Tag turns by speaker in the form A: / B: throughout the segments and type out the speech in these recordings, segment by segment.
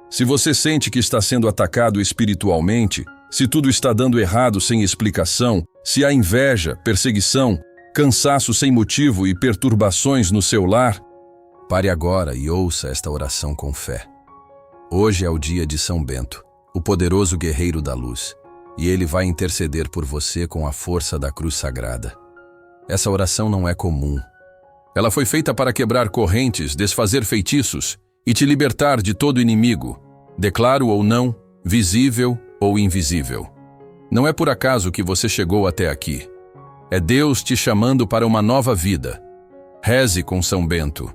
A: Se você sente que está sendo atacado espiritualmente, se tudo está dando errado sem explicação, se há inveja, perseguição, cansaço sem motivo e perturbações no seu lar, pare agora e ouça esta oração com fé. Hoje é o dia de São Bento, o poderoso guerreiro da luz, e ele vai interceder por você com a força da cruz sagrada. Essa oração não é comum. Ela foi feita para quebrar correntes, desfazer feitiços e te libertar de todo inimigo, declaro ou não, visível ou invisível. Não é por acaso que você chegou até aqui. É Deus te chamando para uma nova vida. Reze com São Bento.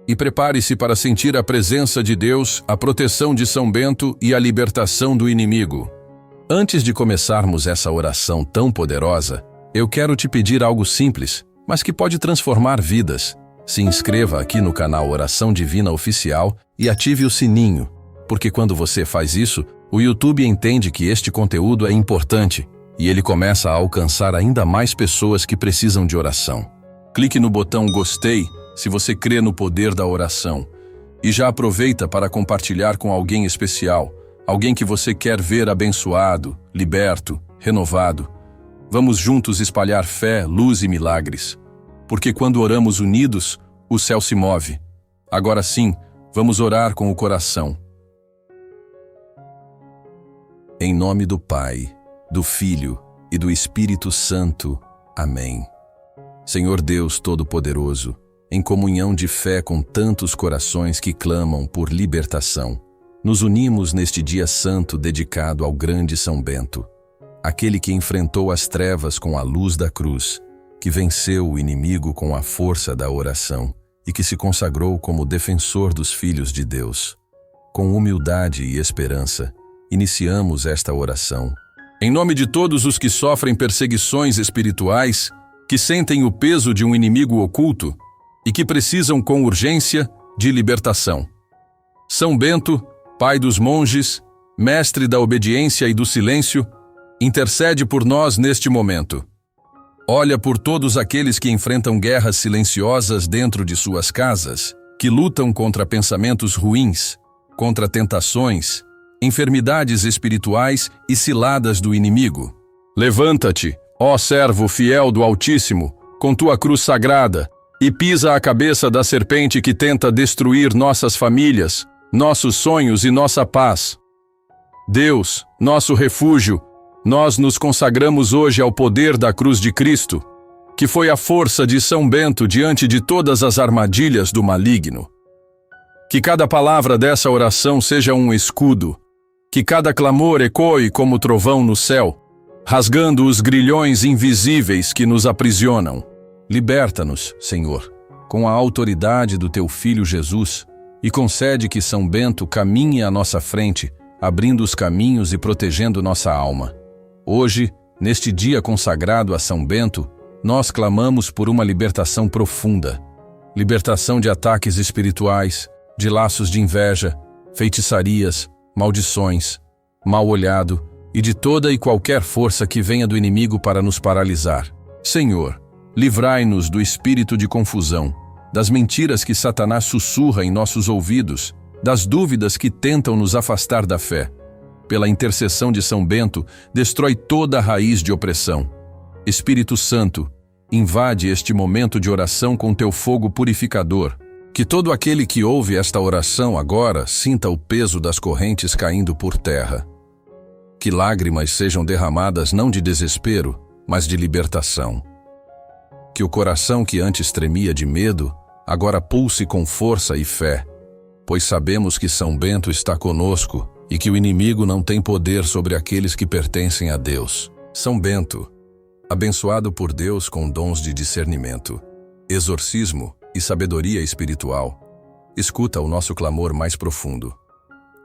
A: E prepare-se para sentir a presença de Deus, a proteção de São Bento e a libertação do inimigo. Antes de começarmos essa oração tão poderosa, eu quero te pedir algo simples, mas que pode transformar vidas. Se inscreva aqui no canal Oração Divina Oficial e ative o sininho, porque quando você faz isso, o YouTube entende que este conteúdo é importante e ele começa a alcançar ainda mais pessoas que precisam de oração. Clique no botão Gostei se você crê no poder da oração e já aproveita para compartilhar com alguém especial, alguém que você quer ver abençoado, liberto, renovado. Vamos juntos espalhar fé, luz e milagres, porque quando oramos unidos, o céu se move. Agora sim, vamos orar com o coração. Em nome do Pai, do Filho e do Espírito Santo. Amém. Senhor Deus Todo-Poderoso, em comunhão de fé com tantos corações que clamam por libertação, nos unimos neste dia santo dedicado ao grande São Bento, aquele que enfrentou as trevas com a luz da cruz, que venceu o inimigo com a força da oração e que se consagrou como defensor dos filhos de Deus. Com humildade e esperança, iniciamos esta oração. Em nome de todos os que sofrem perseguições espirituais, que sentem o peso de um inimigo oculto e que precisam com urgência de libertação. São Bento, pai dos monges, mestre da obediência e do silêncio, intercede por nós neste momento. Olha por todos aqueles que enfrentam guerras silenciosas dentro de suas casas, que lutam contra pensamentos ruins, contra tentações, enfermidades espirituais e ciladas do inimigo. Levanta-te, ó servo fiel do Altíssimo, com tua cruz sagrada, e pisa a cabeça da serpente que tenta destruir nossas famílias, nossos sonhos e nossa paz. Deus, nosso refúgio, nós nos consagramos hoje ao poder da cruz de Cristo, que foi a força de São Bento diante de todas as armadilhas do maligno. Que cada palavra dessa oração seja um escudo, que cada clamor ecoe como trovão no céu, rasgando os grilhões invisíveis que nos aprisionam. Liberta-nos, Senhor, com a autoridade do Teu Filho Jesus, e concede que São Bento caminhe à nossa frente, abrindo os caminhos e protegendo nossa alma. Hoje, neste dia consagrado a São Bento, nós clamamos por uma libertação profunda, libertação de ataques espirituais, de laços de inveja, feitiçarias, maldições, mal olhado e de toda e qualquer força que venha do inimigo para nos paralisar. Senhor, livrai-nos do espírito de confusão, das mentiras que Satanás sussurra em nossos ouvidos, das dúvidas que tentam nos afastar da fé. Pela intercessão de São Bento, destrói toda a raiz de opressão. Espírito Santo, invade este momento de oração com teu fogo purificador. Que todo aquele que ouve esta oração agora sinta o peso das correntes caindo por terra. Que lágrimas sejam derramadas não de desespero, mas de libertação. Que o coração que antes tremia de medo, agora pulse com força e fé, pois sabemos que São Bento está conosco e que o inimigo não tem poder sobre aqueles que pertencem a Deus. São Bento, abençoado por Deus com dons de discernimento, exorcismo e sabedoria espiritual, escuta o nosso clamor mais profundo.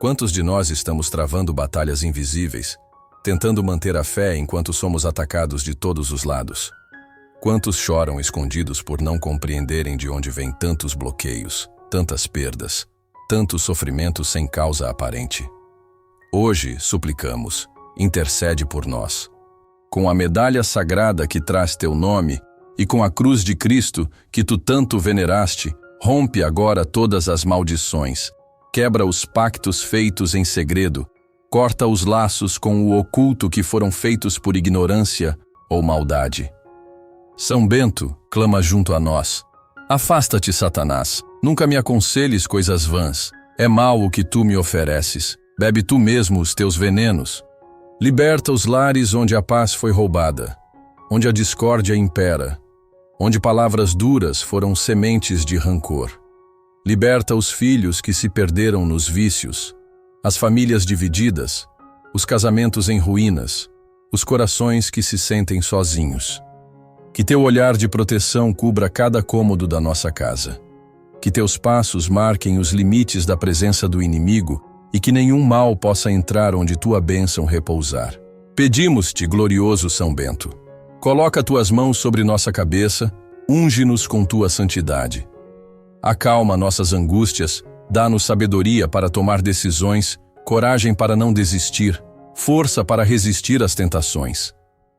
A: Quantos de nós estamos travando batalhas invisíveis, tentando manter a fé enquanto somos atacados de todos os lados? Quantos choram escondidos por não compreenderem de onde vêm tantos bloqueios, tantas perdas, tanto sofrimento sem causa aparente? Hoje, suplicamos, intercede por nós. Com a medalha sagrada que traz teu nome e com a cruz de Cristo que tu tanto veneraste, rompe agora todas as maldições, quebra os pactos feitos em segredo, corta os laços com o oculto que foram feitos por ignorância ou maldade. São Bento clama junto a nós: afasta-te, Satanás, nunca me aconselhes coisas vãs. É mal o que tu me ofereces, bebe tu mesmo os teus venenos. Liberta os lares onde a paz foi roubada, onde a discórdia impera, onde palavras duras foram sementes de rancor. Liberta os filhos que se perderam nos vícios, as famílias divididas, os casamentos em ruínas, os corações que se sentem sozinhos. Que teu olhar de proteção cubra cada cômodo da nossa casa. Que teus passos marquem os limites da presença do inimigo e que nenhum mal possa entrar onde tua bênção repousar. Pedimos-te, glorioso São Bento, coloca tuas mãos sobre nossa cabeça, unge-nos com tua santidade. Acalma nossas angústias, dá-nos sabedoria para tomar decisões, coragem para não desistir, força para resistir às tentações.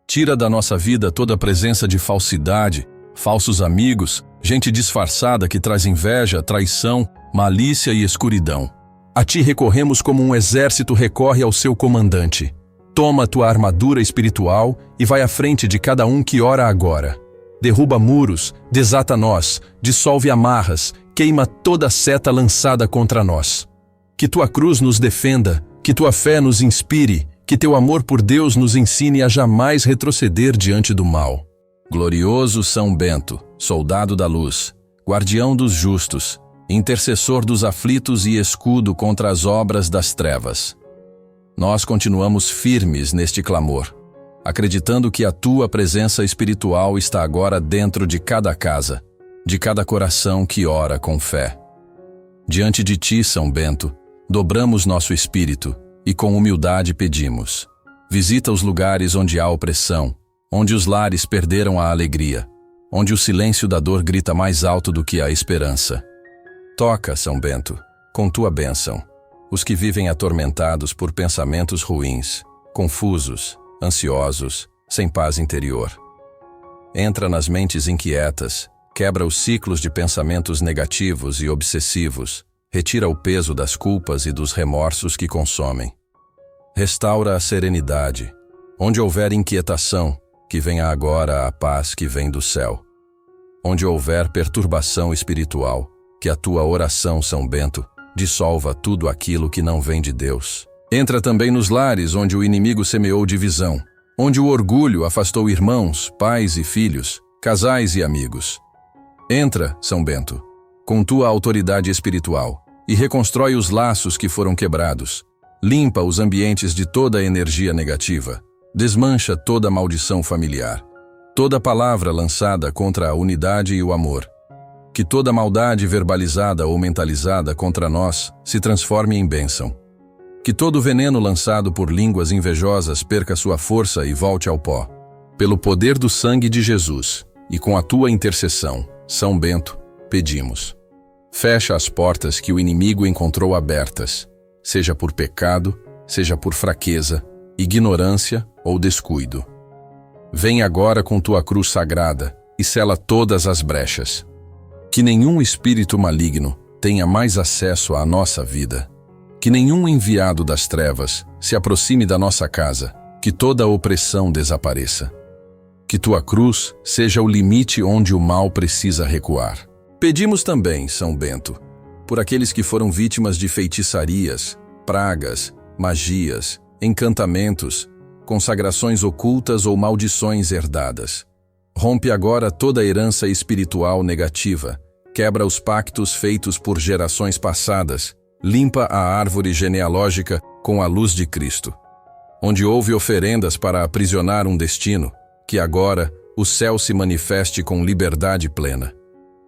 A: Tira da nossa vida toda presença de falsidade, falsos amigos, gente disfarçada que traz inveja, traição, malícia e escuridão. A ti recorremos como um exército recorre ao seu comandante. Toma tua armadura espiritual e vai à frente de cada um que ora agora. Derruba muros, desata nós, dissolve amarras, queima toda seta lançada contra nós. Que tua cruz nos defenda, que tua fé nos inspire, que teu amor por Deus nos ensine a jamais retroceder diante do mal. Glorioso São Bento, soldado da luz, guardião dos justos, intercessor dos aflitos e escudo contra as obras das trevas. Nós continuamos firmes neste clamor, acreditando que a tua presença espiritual está agora dentro de cada casa, de cada coração que ora com fé. Diante de ti, São Bento, dobramos nosso espírito e com humildade pedimos: visita os lugares onde há opressão, onde os lares perderam a alegria, onde o silêncio da dor grita mais alto do que a esperança. Toca, São Bento, com tua bênção, os que vivem atormentados por pensamentos ruins, confusos, ansiosos, sem paz interior. Entra nas mentes inquietas, quebra os ciclos de pensamentos negativos e obsessivos, retira o peso das culpas e dos remorsos que consomem. Restaura a serenidade. Onde houver inquietação, que venha agora a paz que vem do céu. Onde houver perturbação espiritual, que a tua oração, São Bento, dissolva tudo aquilo que não vem de Deus. Entra também nos lares onde o inimigo semeou divisão, onde o orgulho afastou irmãos, pais e filhos, casais e amigos. Entra, São Bento, com tua autoridade espiritual, e reconstrói os laços que foram quebrados. Limpa os ambientes de toda a energia negativa. Desmancha toda a maldição familiar. Toda palavra lançada contra a unidade e o amor. Que toda maldade verbalizada ou mentalizada contra nós se transforme em bênção. Que todo veneno lançado por línguas invejosas perca sua força e volte ao pó. Pelo poder do sangue de Jesus e com a tua intercessão, São Bento, pedimos. Fecha as portas que o inimigo encontrou abertas, seja por pecado, seja por fraqueza, ignorância ou descuido. Vem agora com tua cruz sagrada e sela todas as brechas. Que nenhum espírito maligno tenha mais acesso à nossa vida. Que nenhum enviado das trevas se aproxime da nossa casa. Que toda opressão desapareça. Que tua cruz seja o limite onde o mal precisa recuar. Pedimos também, São Bento, por aqueles que foram vítimas de feitiçarias, pragas, magias, encantamentos, consagrações ocultas ou maldições herdadas. Rompe agora toda a herança espiritual negativa, quebra os pactos feitos por gerações passadas, limpa a árvore genealógica com a luz de Cristo. Onde houve oferendas para aprisionar um destino, que agora o céu se manifeste com liberdade plena.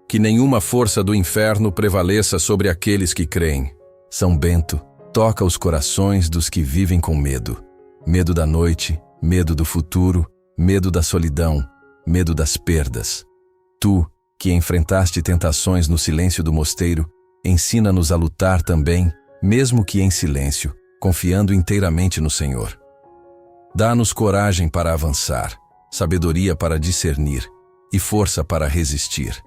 A: Que nenhuma força do inferno prevaleça sobre aqueles que creem. São Bento, toca os corações dos que vivem com medo. Medo da noite, medo do futuro, medo da solidão, medo das perdas. Tu, que enfrentaste tentações no silêncio do mosteiro, ensina-nos a lutar também, mesmo que em silêncio, confiando inteiramente no Senhor. Dá-nos coragem para avançar, sabedoria para discernir e força para resistir.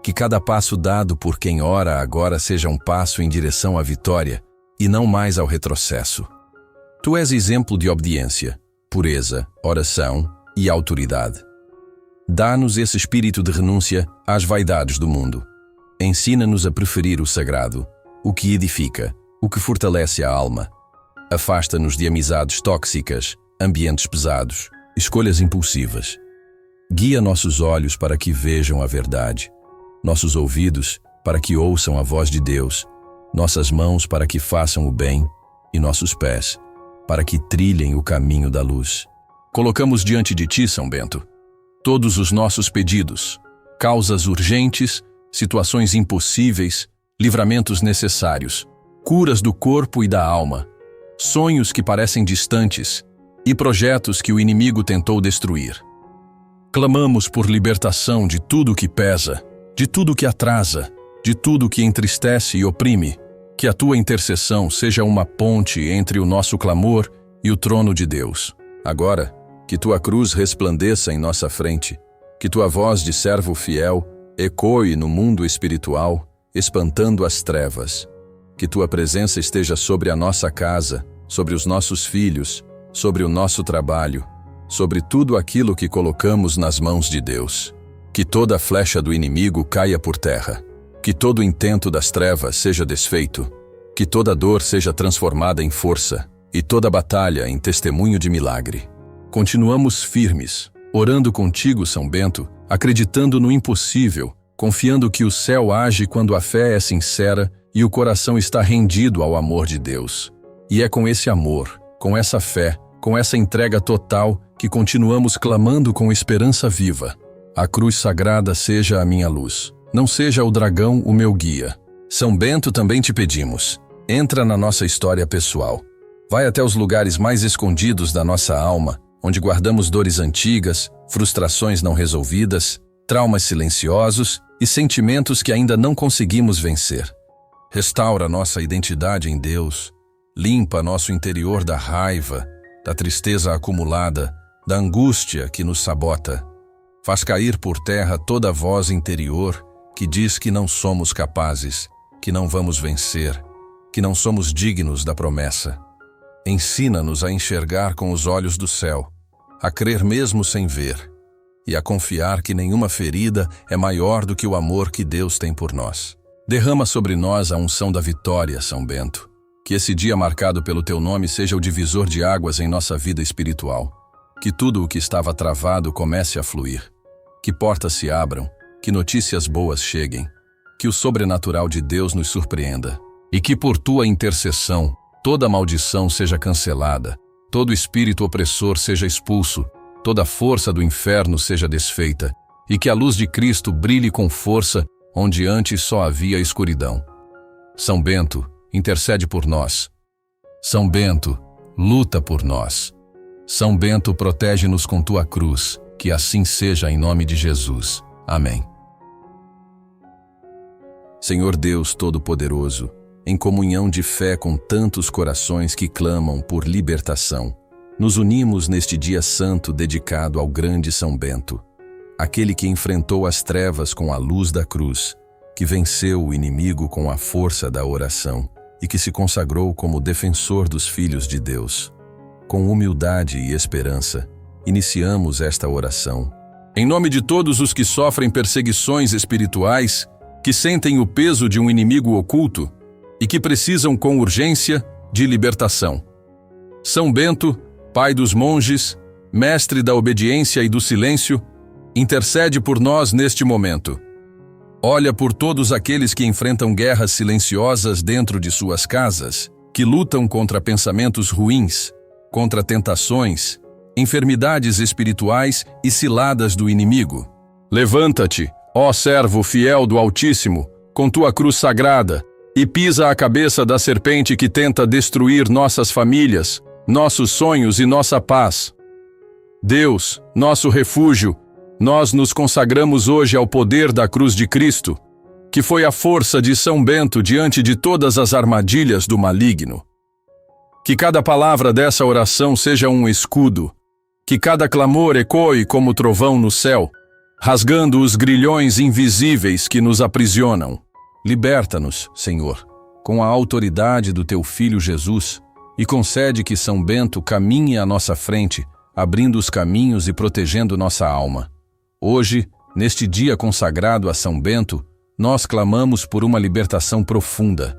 A: Que cada passo dado por quem ora agora seja um passo em direção à vitória e não mais ao retrocesso. Tu és exemplo de obediência, pureza, oração e autoridade. Dá-nos esse espírito de renúncia às vaidades do mundo. Ensina-nos a preferir o sagrado, o que edifica, o que fortalece a alma. Afasta-nos de amizades tóxicas, ambientes pesados, escolhas impulsivas. Guia nossos olhos para que vejam a verdade, nossos ouvidos para que ouçam a voz de Deus, nossas mãos para que façam o bem e nossos pés para que trilhem o caminho da luz. Colocamos diante de ti, São Bento, todos os nossos pedidos, causas urgentes, situações impossíveis, livramentos necessários, curas do corpo e da alma, sonhos que parecem distantes e projetos que o inimigo tentou destruir. Clamamos por libertação de tudo que pesa, de tudo que atrasa, de tudo que entristece e oprime, que a tua intercessão seja uma ponte entre o nosso clamor e o trono de Deus. Agora, que tua cruz resplandeça em nossa frente, que tua voz de servo fiel ecoe no mundo espiritual, espantando as trevas. Que tua presença esteja sobre a nossa casa, sobre os nossos filhos, sobre o nosso trabalho, sobre tudo aquilo que colocamos nas mãos de Deus. Que toda flecha do inimigo caia por terra. Que todo intento das trevas seja desfeito. Que toda dor seja transformada em força e toda batalha em testemunho de milagre. Continuamos firmes, orando contigo, São Bento, acreditando no impossível, confiando que o céu age quando a fé é sincera e o coração está rendido ao amor de Deus. E é com esse amor, com essa fé, com essa entrega total que continuamos clamando com esperança viva. A cruz sagrada seja a minha luz, não seja o dragão o meu guia. São Bento, também te pedimos, entra na nossa história pessoal. Vai até os lugares mais escondidos da nossa alma, onde guardamos dores antigas, frustrações não resolvidas, traumas silenciosos e sentimentos que ainda não conseguimos vencer. Restaura nossa identidade em Deus, limpa nosso interior da raiva, da tristeza acumulada, da angústia que nos sabota. Faz cair por terra toda voz interior que diz que não somos capazes, que não vamos vencer, que não somos dignos da promessa. Ensina-nos a enxergar com os olhos do céu, a crer mesmo sem ver, e a confiar que nenhuma ferida é maior do que o amor que Deus tem por nós. Derrama sobre nós a unção da vitória, São Bento. Que esse dia marcado pelo teu nome seja o divisor de águas em nossa vida espiritual. Que tudo o que estava travado comece a fluir. Que portas se abram, que notícias boas cheguem. Que o sobrenatural de Deus nos surpreenda. E que por tua intercessão, toda maldição seja cancelada, todo espírito opressor seja expulso, toda força do inferno seja desfeita, e que a luz de Cristo brilhe com força onde antes só havia escuridão. São Bento, intercede por nós. São Bento, luta por nós. São Bento, protege-nos com tua cruz, que assim seja em nome de Jesus. Amém. Senhor Deus Todo-Poderoso, em comunhão de fé com tantos corações que clamam por libertação, nos unimos neste dia santo dedicado ao grande São Bento, aquele que enfrentou as trevas com a luz da cruz, que venceu o inimigo com a força da oração e que se consagrou como defensor dos filhos de Deus. Com humildade e esperança, iniciamos esta oração. Em nome de todos os que sofrem perseguições espirituais, que sentem o peso de um inimigo oculto e que precisam com urgência de libertação. São Bento, pai dos monges, mestre da obediência e do silêncio, intercede por nós neste momento. Olha por todos aqueles que enfrentam guerras silenciosas dentro de suas casas, que lutam contra pensamentos ruins, contra tentações, enfermidades espirituais e ciladas do inimigo. Levanta-te, ó servo fiel do Altíssimo, com tua cruz sagrada, e pisa a cabeça da serpente que tenta destruir nossas famílias, nossos sonhos e nossa paz. Deus, nosso refúgio, nós nos consagramos hoje ao poder da cruz de Cristo, que foi a força de São Bento diante de todas as armadilhas do maligno. Que cada palavra dessa oração seja um escudo, que cada clamor ecoe como trovão no céu, rasgando os grilhões invisíveis que nos aprisionam. Liberta-nos, Senhor, com a autoridade do Teu Filho Jesus, e concede que São Bento caminhe à nossa frente, abrindo os caminhos e protegendo nossa alma. Hoje, neste dia consagrado a São Bento, nós clamamos por uma libertação profunda.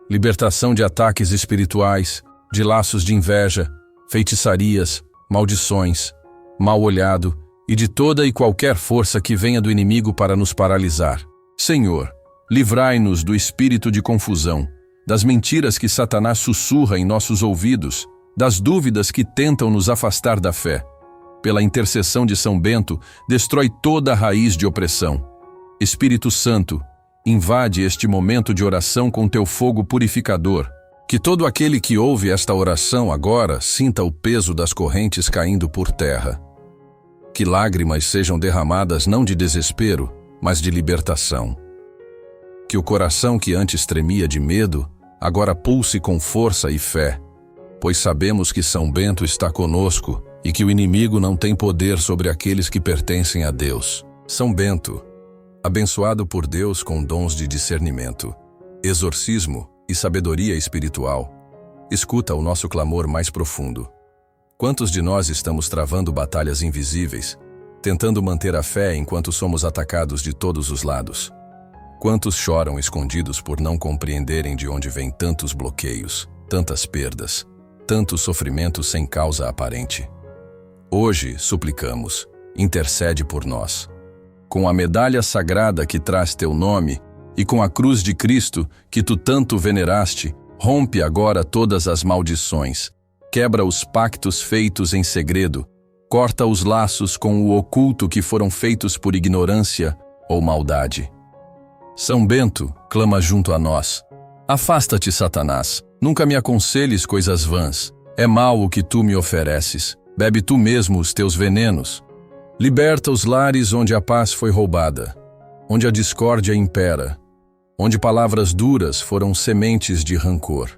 A: Libertação de ataques espirituais, de laços de inveja, feitiçarias, maldições, mal olhado e de toda e qualquer força que venha do inimigo para nos paralisar. Senhor, livrai-nos do espírito de confusão, das mentiras que Satanás sussurra em nossos ouvidos, das dúvidas que tentam nos afastar da fé. Pela intercessão de São Bento, destrói toda a raiz de opressão. Espírito Santo, invade este momento de oração com teu fogo purificador. Que todo aquele que ouve esta oração agora sinta o peso das correntes caindo por terra. Que lágrimas sejam derramadas não de desespero, mas de libertação. Que o coração que antes tremia de medo, agora pulse com força e fé, pois sabemos que São Bento está conosco e que o inimigo não tem poder sobre aqueles que pertencem a Deus. São Bento, abençoado por Deus com dons de discernimento, exorcismo e sabedoria espiritual, escuta o nosso clamor mais profundo. Quantos de nós estamos travando batalhas invisíveis, tentando manter a fé enquanto somos atacados de todos os lados? Quantos choram escondidos por não compreenderem de onde vêm tantos bloqueios, tantas perdas, tanto sofrimento sem causa aparente? Hoje, suplicamos, intercede por nós. Com a medalha sagrada que traz teu nome e com a cruz de Cristo que tu tanto veneraste, rompe agora todas as maldições, quebra os pactos feitos em segredo, corta os laços com o oculto que foram feitos por ignorância ou maldade. São Bento, clama junto a nós. Afasta-te, Satanás, nunca me aconselhes coisas vãs. É mal o que tu me ofereces, bebe tu mesmo os teus venenos. Liberta os lares onde a paz foi roubada, onde a discórdia impera, onde palavras duras foram sementes de rancor.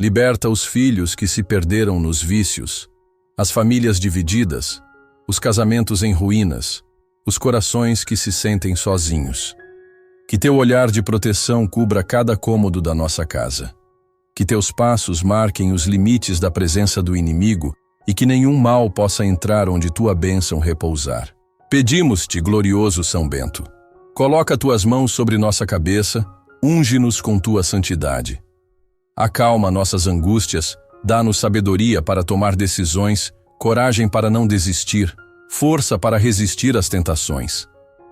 A: Liberta os filhos que se perderam nos vícios, as famílias divididas, os casamentos em ruínas, os corações que se sentem sozinhos. Que teu olhar de proteção cubra cada cômodo da nossa casa. Que teus passos marquem os limites da presença do inimigo e que nenhum mal possa entrar onde tua bênção repousar. Pedimos-te, glorioso São Bento, coloca tuas mãos sobre nossa cabeça, unge-nos com tua santidade. Acalma nossas angústias, dá-nos sabedoria para tomar decisões, coragem para não desistir, força para resistir às tentações.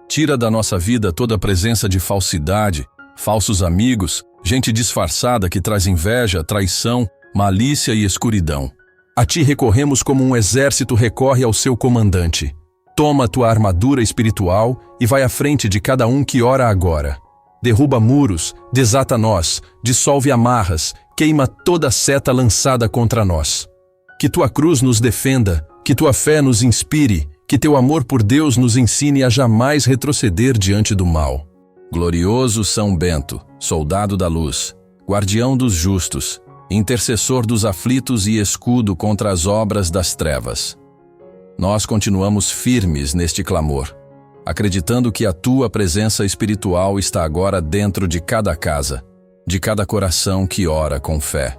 A: Tira da nossa vida toda a presença de falsidade, falsos amigos, gente disfarçada que traz inveja, traição, malícia e escuridão. A ti recorremos como um exército recorre ao seu comandante. Toma tua armadura espiritual e vai à frente de cada um que ora agora. Derruba muros, desata nós, dissolve amarras, queima toda seta lançada contra nós. Que tua cruz nos defenda, que tua fé nos inspire, que teu amor por Deus nos ensine a jamais retroceder diante do mal. Glorioso São Bento, soldado da luz, guardião dos justos, intercessor dos aflitos e escudo contra as obras das trevas. Nós continuamos firmes neste clamor, acreditando que a tua presença espiritual está agora dentro de cada casa, de cada coração que ora com fé.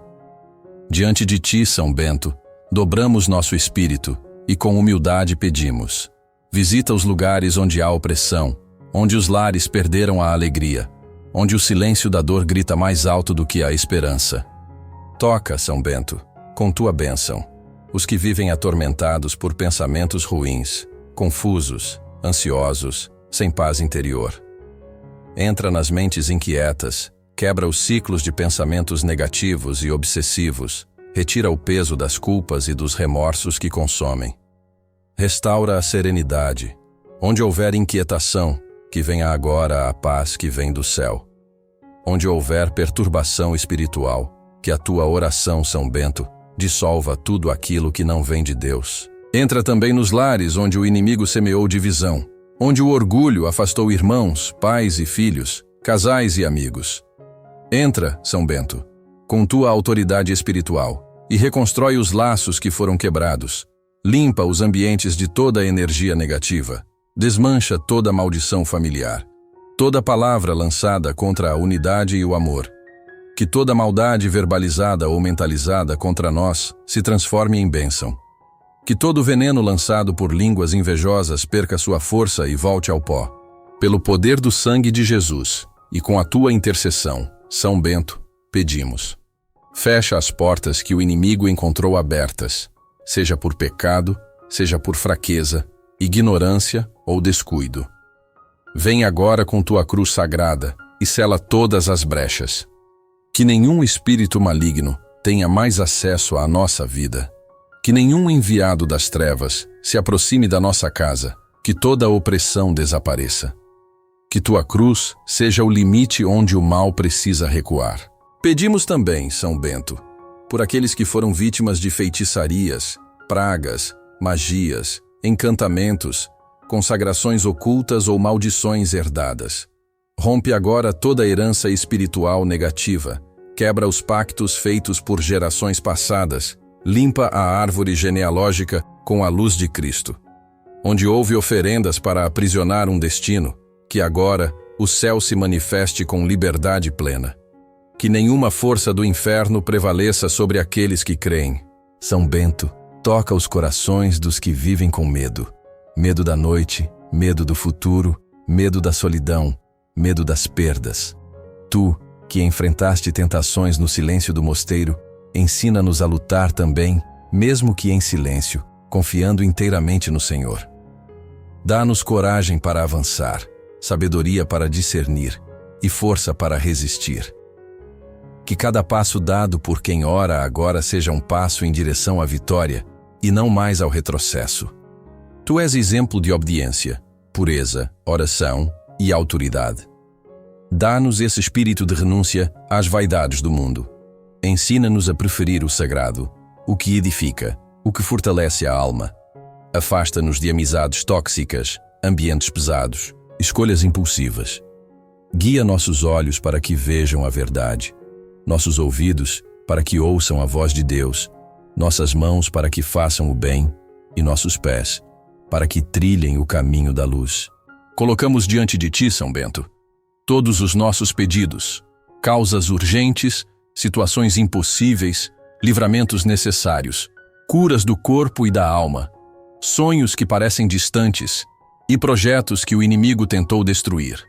A: Diante de ti, São Bento, dobramos nosso espírito e com humildade pedimos: visita os lugares onde há opressão, onde os lares perderam a alegria, onde o silêncio da dor grita mais alto do que a esperança. Toca, São Bento, com tua bênção, os que vivem atormentados por pensamentos ruins, confusos, ansiosos, sem paz interior. Entra nas mentes inquietas, quebra os ciclos de pensamentos negativos e obsessivos, retira o peso das culpas e dos remorsos que consomem. Restaura a serenidade. Onde houver inquietação, que venha agora a paz que vem do céu. Onde houver perturbação espiritual, que a tua oração, São Bento, dissolva tudo aquilo que não vem de Deus. Entra também nos lares onde o inimigo semeou divisão, onde o orgulho afastou irmãos, pais e filhos, casais e amigos. Entra, São Bento, com tua autoridade espiritual, e reconstrói os laços que foram quebrados. Limpa os ambientes de toda a energia negativa. Desmancha toda maldição familiar, toda palavra lançada contra a unidade e o amor. Que toda maldade verbalizada ou mentalizada contra nós se transforme em bênção. Que todo veneno lançado por línguas invejosas perca sua força e volte ao pó. Pelo poder do sangue de Jesus e com a tua intercessão, São Bento, pedimos. Fecha as portas que o inimigo encontrou abertas, seja por pecado, seja por fraqueza, ignorância ou descuido. Vem agora com tua cruz sagrada e sela todas as brechas. Que nenhum espírito maligno tenha mais acesso à nossa vida. Que nenhum enviado das trevas se aproxime da nossa casa. Que toda opressão desapareça. Que tua cruz seja o limite onde o mal precisa recuar. Pedimos também, São Bento, por aqueles que foram vítimas de feitiçarias, pragas, magias, encantamentos, consagrações ocultas ou maldições herdadas. Rompe agora toda herança espiritual negativa, quebra os pactos feitos por gerações passadas, limpa a árvore genealógica com a luz de Cristo. Onde houve oferendas para aprisionar um destino, que agora o céu se manifeste com liberdade plena. Que nenhuma força do inferno prevaleça sobre aqueles que creem. São Bento, toca os corações dos que vivem com medo. Medo da noite, medo do futuro, medo da solidão, medo das perdas. Tu, que enfrentaste tentações no silêncio do mosteiro, ensina-nos a lutar também, mesmo que em silêncio, confiando inteiramente no Senhor. Dá-nos coragem para avançar, sabedoria para discernir e força para resistir. Que cada passo dado por quem ora agora seja um passo em direção à vitória e não mais ao retrocesso. Tu és exemplo de obediência, pureza, oração e autoridade. Dá-nos esse espírito de renúncia às vaidades do mundo. Ensina-nos a preferir o sagrado, o que edifica, o que fortalece a alma. Afasta-nos de amizades tóxicas, ambientes pesados, escolhas impulsivas. Guia nossos olhos para que vejam a verdade, nossos ouvidos para que ouçam a voz de Deus, nossas mãos para que façam o bem e nossos pés para que trilhem o caminho da luz. Colocamos diante de ti, São Bento, todos os nossos pedidos, causas urgentes, situações impossíveis, livramentos necessários, curas do corpo e da alma, sonhos que parecem distantes e projetos que o inimigo tentou destruir.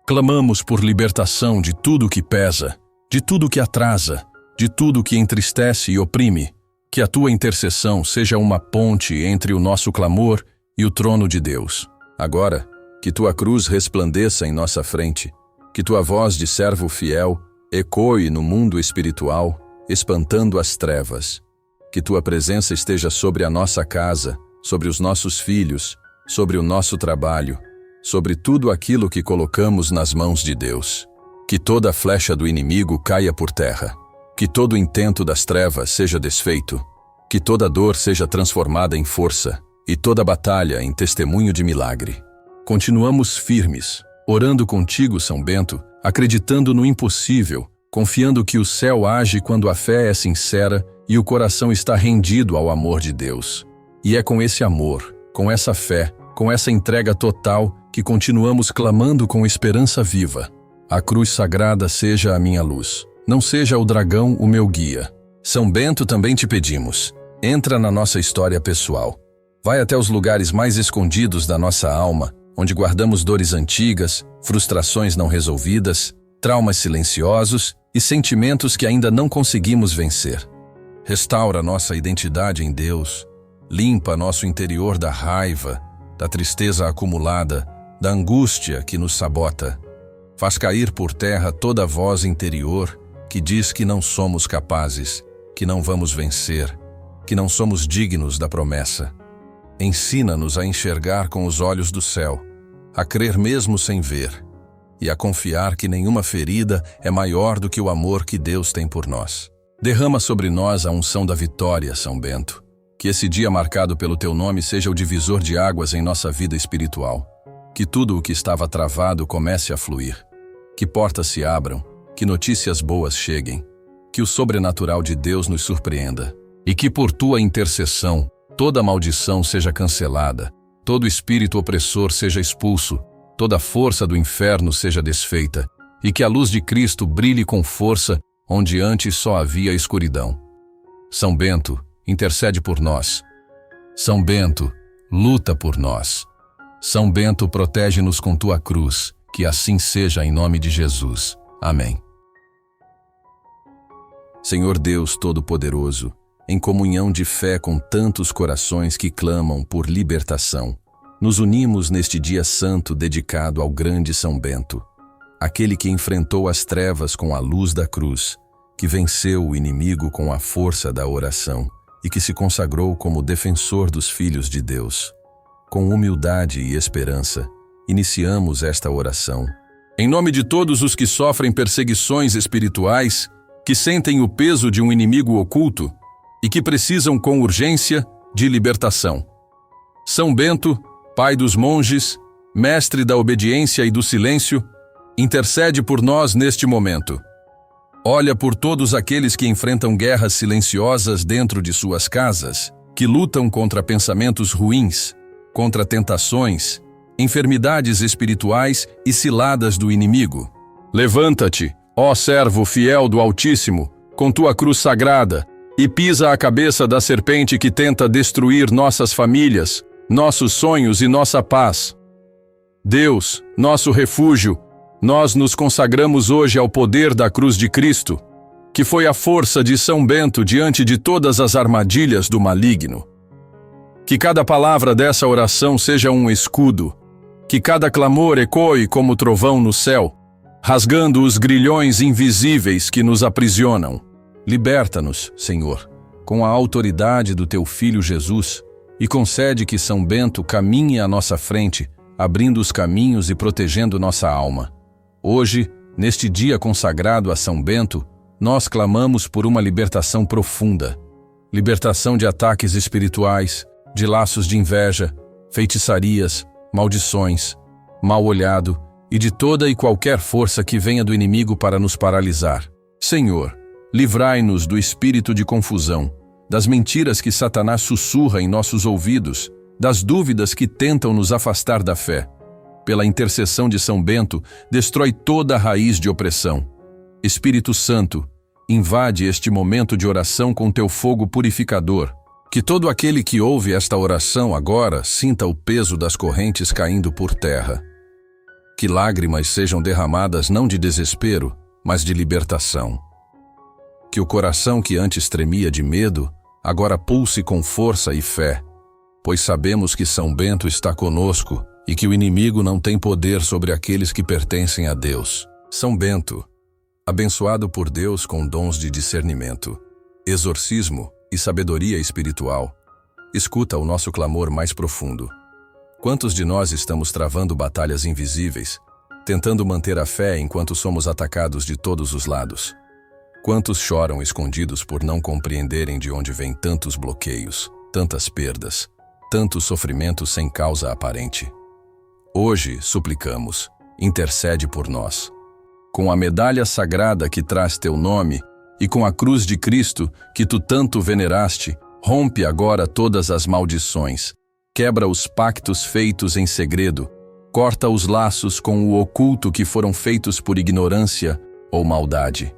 A: Clamamos por libertação de tudo que pesa, de tudo que atrasa, de tudo que entristece e oprime. Que a tua intercessão seja uma ponte entre o nosso clamor e o trono de Deus. Agora, que tua cruz resplandeça em nossa frente, que tua voz de servo fiel ecoe no mundo espiritual, espantando as trevas. Que tua presença esteja sobre a nossa casa, sobre os nossos filhos, sobre o nosso trabalho, sobre tudo aquilo que colocamos nas mãos de Deus. Que toda flecha do inimigo caia por terra. Que todo intento das trevas seja desfeito, que toda dor seja transformada em força e toda batalha em testemunho de milagre. Continuamos firmes, orando contigo, São Bento, acreditando no impossível, confiando que o céu age quando a fé é sincera e o coração está rendido ao amor de Deus. E é com esse amor, com essa fé, com essa entrega total que continuamos clamando com esperança viva. A cruz sagrada seja a minha luz. Não seja o dragão o meu guia. São Bento, também te pedimos, entra na nossa história pessoal. Vai até os lugares mais escondidos da nossa alma, onde guardamos dores antigas, frustrações não resolvidas, traumas silenciosos e sentimentos que ainda não conseguimos vencer. Restaura nossa identidade em Deus, limpa nosso interior da raiva, da tristeza acumulada, da angústia que nos sabota. Faz cair por terra toda voz interior que diz que não somos capazes, que não vamos vencer, que não somos dignos da promessa. Ensina-nos a enxergar com os olhos do céu, a crer mesmo sem ver, e a confiar que nenhuma ferida é maior do que o amor que Deus tem por nós. Derrama sobre nós a unção da vitória, São Bento. Que esse dia marcado pelo teu nome seja o divisor de águas em nossa vida espiritual. Que tudo o que estava travado comece a fluir. Que portas se abram, que notícias boas cheguem, que o sobrenatural de Deus nos surpreenda, e que por tua intercessão toda maldição seja cancelada, todo espírito opressor seja expulso, toda força do inferno seja desfeita, e que a luz de Cristo brilhe com força onde antes só havia escuridão. São Bento, intercede por nós. São Bento, luta por nós. São Bento, protege-nos com tua cruz, que assim seja em nome de Jesus. Amém. Senhor Deus Todo-Poderoso, em comunhão de fé com tantos corações que clamam por libertação, nos unimos neste dia santo dedicado ao grande São Bento, aquele que enfrentou as trevas com a luz da cruz, que venceu o inimigo com a força da oração e que se consagrou como defensor dos filhos de Deus. Com humildade e esperança, iniciamos esta oração. Em nome de todos os que sofrem perseguições espirituais, que sentem o peso de um inimigo oculto e que precisam com urgência de libertação. São Bento, Pai dos monges, Mestre da obediência e do silêncio, intercede por nós neste momento. Olha por todos aqueles que enfrentam guerras silenciosas dentro de suas casas, que lutam contra pensamentos ruins, contra tentações, enfermidades espirituais e ciladas do inimigo. Levanta-te, ó servo fiel do Altíssimo, com tua cruz sagrada, e pisa a cabeça da serpente que tenta destruir nossas famílias, nossos sonhos e nossa paz. Deus, nosso refúgio, nós nos consagramos hoje ao poder da cruz de Cristo, que foi a força de São Bento diante de todas as armadilhas do maligno. Que cada palavra dessa oração seja um escudo, que cada clamor ecoe como trovão no céu, rasgando os grilhões invisíveis que nos aprisionam. Liberta-nos, Senhor, com a autoridade do Teu Filho Jesus, e concede que São Bento caminhe à nossa frente, abrindo os caminhos e protegendo nossa alma. Hoje, neste dia consagrado a São Bento, nós clamamos por uma libertação profunda. Libertação de ataques espirituais, de laços de inveja, feitiçarias, maldições, mal olhado e de toda e qualquer força que venha do inimigo para nos paralisar. Senhor, livrai-nos do espírito de confusão, das mentiras que Satanás sussurra em nossos ouvidos, das dúvidas que tentam nos afastar da fé. Pela intercessão de São Bento, destrói toda a raiz de opressão. Espírito Santo, invade este momento de oração com teu fogo purificador. Que todo aquele que ouve esta oração agora sinta o peso das correntes caindo por terra. Que lágrimas sejam derramadas não de desespero, mas de libertação. Que o coração que antes tremia de medo, agora pulse com força e fé, pois sabemos que São Bento está conosco e que o inimigo não tem poder sobre aqueles que pertencem a Deus. São Bento, abençoado por Deus com dons de discernimento, exorcismo e sabedoria espiritual, escuta o nosso clamor mais profundo. Quantos de nós estamos travando batalhas invisíveis, tentando manter a fé enquanto somos atacados de todos os lados? Quantos choram escondidos por não compreenderem de onde vêm tantos bloqueios, tantas perdas, tanto sofrimento sem causa aparente? Hoje, suplicamos, intercede por nós. Com a medalha sagrada que traz teu nome e com a cruz de Cristo que tu tanto veneraste, rompe agora todas as maldições, quebra os pactos feitos em segredo, corta os laços com o oculto que foram feitos por ignorância ou maldade.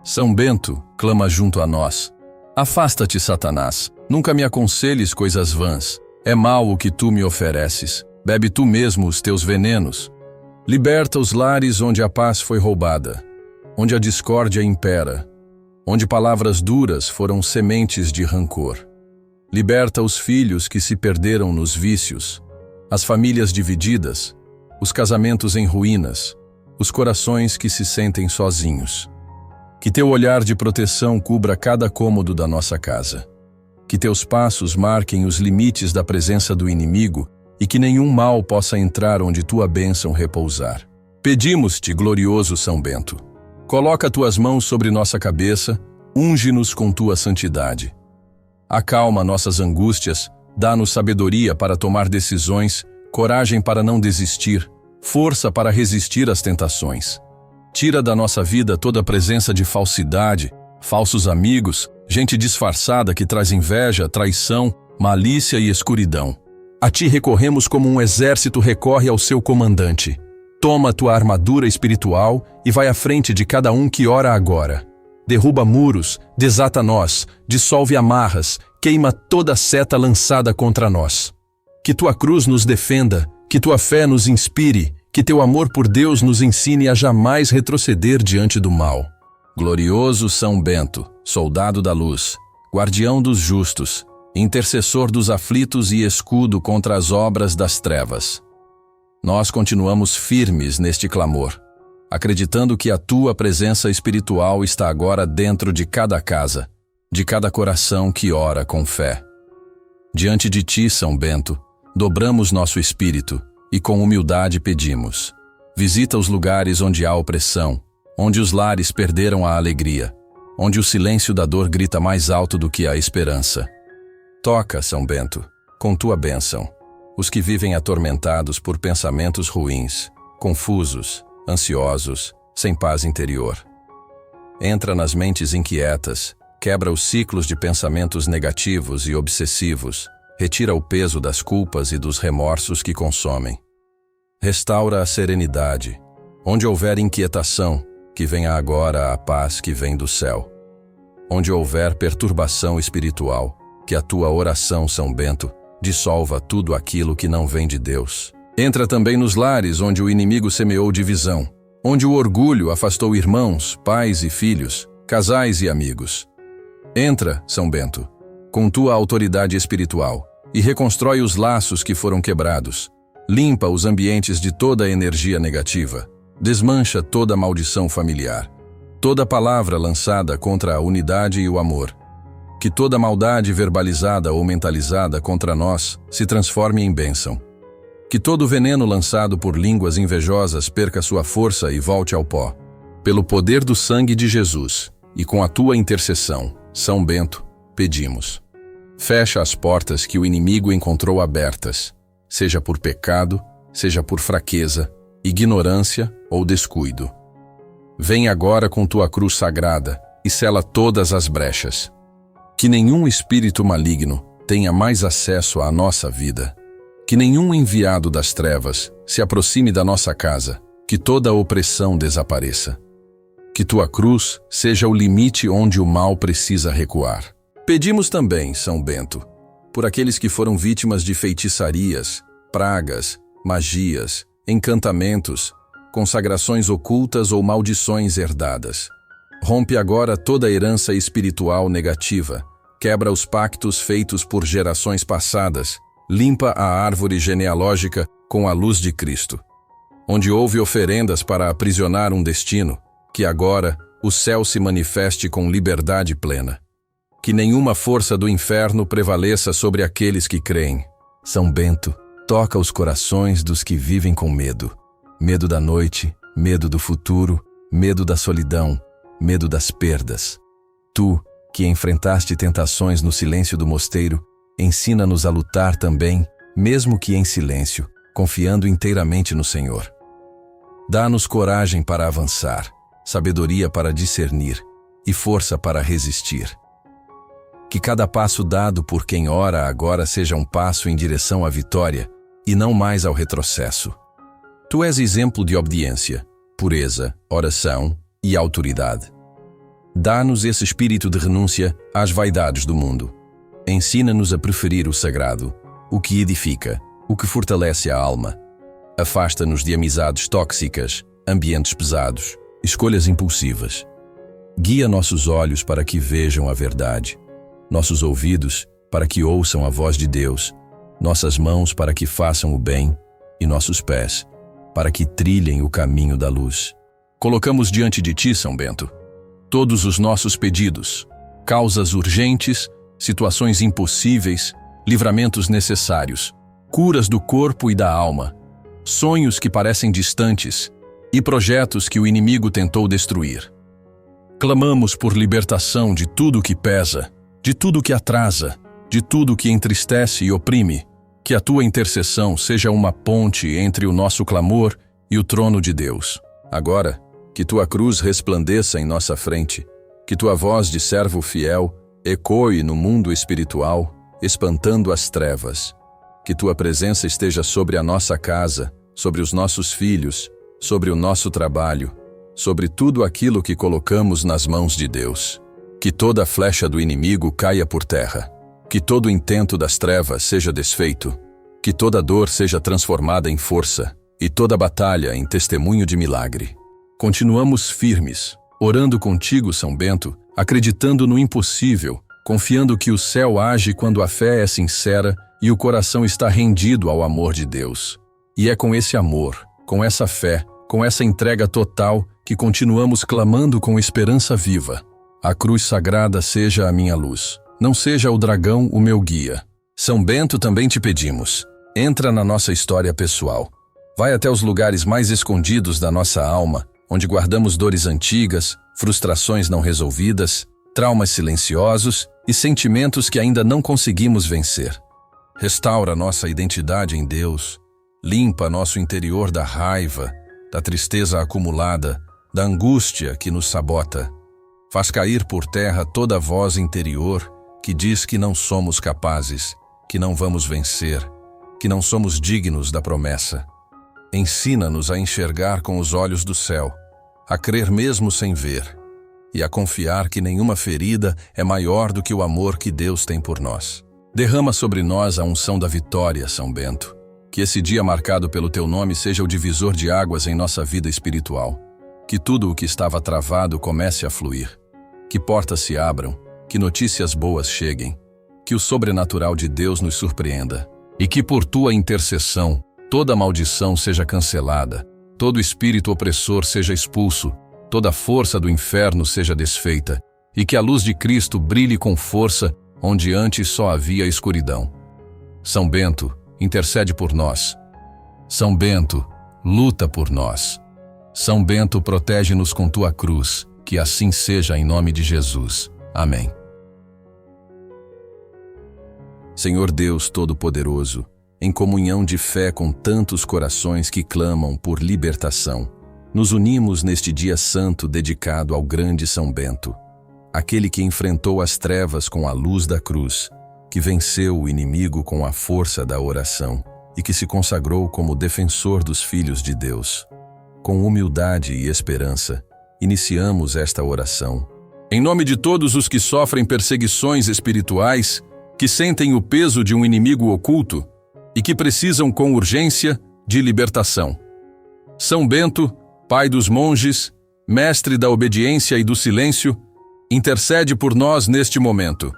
A: São Bento, clama junto a nós. Afasta-te, Satanás, nunca me aconselhes coisas vãs. É mal o que tu me ofereces, bebe tu mesmo os teus venenos. Liberta os lares onde a paz foi roubada, onde a discórdia impera, onde palavras duras foram sementes de rancor. Liberta os filhos que se perderam nos vícios, as famílias divididas, os casamentos em ruínas, os corações que se sentem sozinhos. Que teu olhar de proteção cubra cada cômodo da nossa casa. Que teus passos marquem os limites da presença do inimigo e que nenhum mal possa entrar onde tua bênção repousar. Pedimos-te, glorioso São Bento, coloca tuas mãos sobre nossa cabeça, unge-nos com tua santidade. Acalma nossas angústias, dá-nos sabedoria para tomar decisões, coragem para não desistir, força para resistir às tentações. Tira da nossa vida toda a presença de falsidade, falsos amigos, gente disfarçada que traz inveja, traição, malícia e escuridão. A ti recorremos como um exército recorre ao seu comandante. Toma tua armadura espiritual e vai à frente de cada um que ora agora. Derruba muros, desata nós, dissolve amarras, queima toda seta lançada contra nós. Que tua cruz nos defenda, que tua fé nos inspire, que teu amor por Deus nos ensine a jamais retroceder diante do mal. Glorioso São Bento, soldado da luz, guardião dos justos, intercessor dos aflitos e escudo contra as obras das trevas. Nós continuamos firmes neste clamor, acreditando que a tua presença espiritual está agora dentro de cada casa, de cada coração que ora com fé. Diante de ti, São Bento, dobramos nosso espírito e com humildade pedimos: visita os lugares onde há opressão, onde os lares perderam a alegria, onde o silêncio da dor grita mais alto do que a esperança. Toca, São Bento, com tua bênção, os que vivem atormentados por pensamentos ruins, confusos, ansiosos, sem paz interior. Entra nas mentes inquietas, quebra os ciclos de pensamentos negativos e obsessivos, retira o peso das culpas e dos remorsos que consomem. Restaura a serenidade. Onde houver inquietação, que venha agora a paz que vem do céu. Onde houver perturbação espiritual, que a tua oração, São Bento, dissolva tudo aquilo que não vem de Deus. Entra também nos lares onde o inimigo semeou divisão, onde o orgulho afastou irmãos, pais e filhos, casais e amigos. Entra, São Bento, com tua autoridade espiritual, e reconstrói os laços que foram quebrados. Limpa os ambientes de toda a energia negativa. Desmancha toda a maldição familiar. Toda palavra lançada contra a unidade e o amor. Que toda maldade verbalizada ou mentalizada contra nós se transforme em bênção. Que todo veneno lançado por línguas invejosas perca sua força e volte ao pó. Pelo poder do sangue de Jesus e com a tua intercessão, São Bento, pedimos. Fecha as portas que o inimigo encontrou abertas, seja por pecado, seja por fraqueza, ignorância ou descuido. Vem agora com tua cruz sagrada e sela todas as brechas. Que nenhum espírito maligno tenha mais acesso à nossa vida. Que nenhum enviado das trevas se aproxime da nossa casa. Que toda opressão desapareça. Que tua cruz seja o limite onde o mal precisa recuar. Pedimos também, São Bento, por aqueles que foram vítimas de feitiçarias, pragas, magias, encantamentos, consagrações ocultas ou maldições herdadas. Rompe agora toda a herança espiritual negativa, quebra os pactos feitos por gerações passadas, limpa a árvore genealógica com a luz de Cristo. Onde houve oferendas para aprisionar um destino, que agora o céu se manifeste com liberdade plena. Que nenhuma força do inferno prevaleça sobre aqueles que creem. São Bento, toca os corações dos que vivem com medo. Medo da noite, medo do futuro, medo da solidão, medo das perdas. Tu, que enfrentaste tentações no silêncio do mosteiro, ensina-nos a lutar também, mesmo que em silêncio, confiando inteiramente no Senhor. Dá-nos coragem para avançar, sabedoria para discernir e força para resistir. Que cada passo dado por quem ora agora seja um passo em direção à vitória e não mais ao retrocesso. Tu és exemplo de obediência, pureza, oração e autoridade. Dá-nos esse espírito de renúncia às vaidades do mundo. Ensina-nos a preferir o sagrado, o que edifica, o que fortalece a alma. Afasta-nos de amizades tóxicas, ambientes pesados, escolhas impulsivas. Guia nossos olhos para que vejam a verdade, nossos ouvidos para que ouçam a voz de Deus, nossas mãos para que façam o bem e nossos pés para que trilhem o caminho da luz. Colocamos diante de ti, São Bento, todos os nossos pedidos, causas urgentes, situações impossíveis, livramentos necessários, curas do corpo e da alma, sonhos que parecem distantes e projetos que o inimigo tentou destruir. Clamamos por libertação de tudo que pesa, de tudo que atrasa, de tudo que entristece e oprime, que a tua intercessão seja uma ponte entre o nosso clamor e o trono de Deus. Agora, que tua cruz resplandeça em nossa frente, que tua voz de servo fiel ecoe no mundo espiritual, espantando as trevas. Que tua presença esteja sobre a nossa casa, sobre os nossos filhos, sobre o nosso trabalho, sobre tudo aquilo que colocamos nas mãos de Deus. Que toda flecha do inimigo caia por terra. Que todo intento das trevas seja desfeito. Que toda dor seja transformada em força e toda batalha em testemunho de milagre. Continuamos firmes, orando contigo, São Bento, acreditando no impossível, confiando que o céu age quando a fé é sincera e o coração está rendido ao amor de Deus. E é com esse amor, com essa fé, com essa entrega total que continuamos clamando com esperança viva. A cruz sagrada seja a minha luz, não seja o dragão o meu guia. São Bento, também te pedimos, entra na nossa história pessoal. Vai até os lugares mais escondidos da nossa alma, onde guardamos dores antigas, frustrações não resolvidas, traumas silenciosos e sentimentos que ainda não conseguimos vencer. Restaura nossa identidade em Deus, limpa nosso interior da raiva, da tristeza acumulada, da angústia que nos sabota. Faz cair por terra toda voz interior que diz que não somos capazes, que não vamos vencer, que não somos dignos da promessa. Ensina-nos a enxergar com os olhos do céu, a crer mesmo sem ver, e a confiar que nenhuma ferida é maior do que o amor que Deus tem por nós. Derrama sobre nós a unção da vitória, São Bento. Que esse dia marcado pelo teu nome seja o divisor de águas em nossa vida espiritual. Que tudo o que estava travado comece a fluir. Que portas se abram, que notícias boas cheguem. Que o sobrenatural de Deus nos surpreenda. E que por tua intercessão, toda maldição seja cancelada, todo espírito opressor seja expulso, toda força do inferno seja desfeita, e que a luz de Cristo brilhe com força onde antes só havia escuridão. São Bento, intercede por nós. São Bento, luta por nós. São Bento, protege-nos com tua cruz, que assim seja em nome de Jesus. Amém. Senhor Deus Todo-Poderoso, em comunhão de fé com tantos corações que clamam por libertação, nos unimos neste dia santo dedicado ao grande São Bento, aquele que enfrentou as trevas com a luz da cruz, que venceu o inimigo com a força da oração e que se consagrou como defensor dos filhos de Deus. Com humildade e esperança, iniciamos esta oração. Em nome de todos os que sofrem perseguições espirituais, que sentem o peso de um inimigo oculto e que precisam com urgência de libertação. São Bento, pai dos monges, mestre da obediência e do silêncio, intercede por nós neste momento.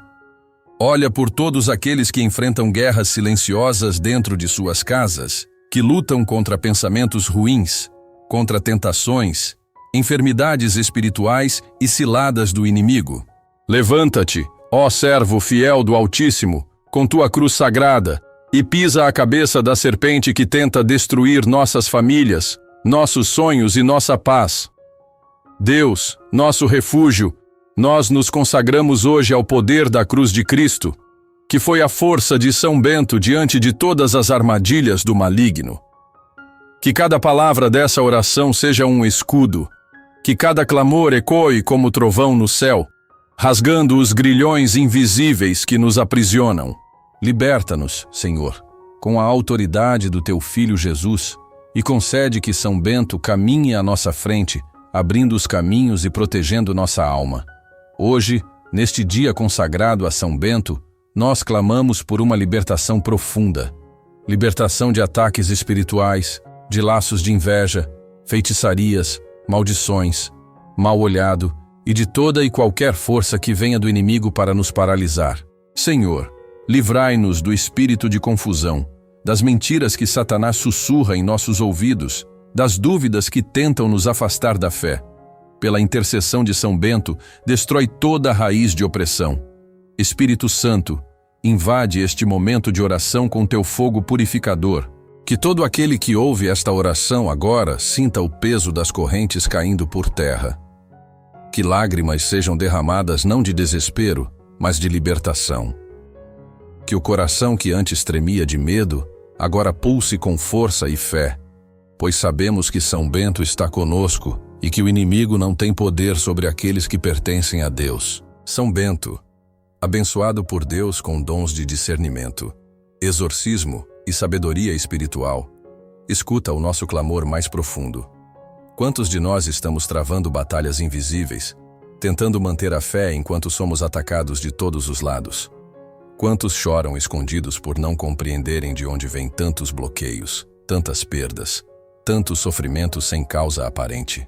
A: Olha por todos aqueles que enfrentam guerras silenciosas dentro de suas casas, que lutam contra pensamentos ruins, contra tentações, enfermidades espirituais e ciladas do inimigo. Levanta-te, ó servo fiel do Altíssimo, com tua cruz sagrada, e pisa a cabeça da serpente que tenta destruir nossas famílias, nossos sonhos e nossa paz. Deus, nosso refúgio, nós nos consagramos hoje ao poder da cruz de Cristo, que foi a força de São Bento diante de todas as armadilhas do maligno. Que cada palavra dessa oração seja um escudo, que cada clamor ecoe como trovão no céu, rasgando os grilhões invisíveis que nos aprisionam. Liberta-nos, Senhor, com a autoridade do teu Filho Jesus, e concede que São Bento caminhe à nossa frente, abrindo os caminhos e protegendo nossa alma. Hoje, neste dia consagrado a São Bento, nós clamamos por uma libertação profunda. Libertação de ataques espirituais, de laços de inveja, feitiçarias, maldições, mal olhado e de toda e qualquer força que venha do inimigo para nos paralisar. Senhor, livrai-nos do espírito de confusão, das mentiras que Satanás sussurra em nossos ouvidos, das dúvidas que tentam nos afastar da fé. Pela intercessão de São Bento, destrói toda a raiz de opressão. Espírito Santo, invade este momento de oração com teu fogo purificador. Que todo aquele que ouve esta oração agora sinta o peso das correntes caindo por terra. Que lágrimas sejam derramadas não de desespero, mas de libertação. Que o coração que antes tremia de medo, agora pulse com força e fé, pois sabemos que São Bento está conosco e que o inimigo não tem poder sobre aqueles que pertencem a Deus. São Bento, abençoado por Deus com dons de discernimento, exorcismo e sabedoria espiritual, escuta o nosso clamor mais profundo. Quantos de nós estamos travando batalhas invisíveis, tentando manter a fé enquanto somos atacados de todos os lados? Quantos choram escondidos por não compreenderem de onde vêm tantos bloqueios, tantas perdas, tantos sofrimentos sem causa aparente?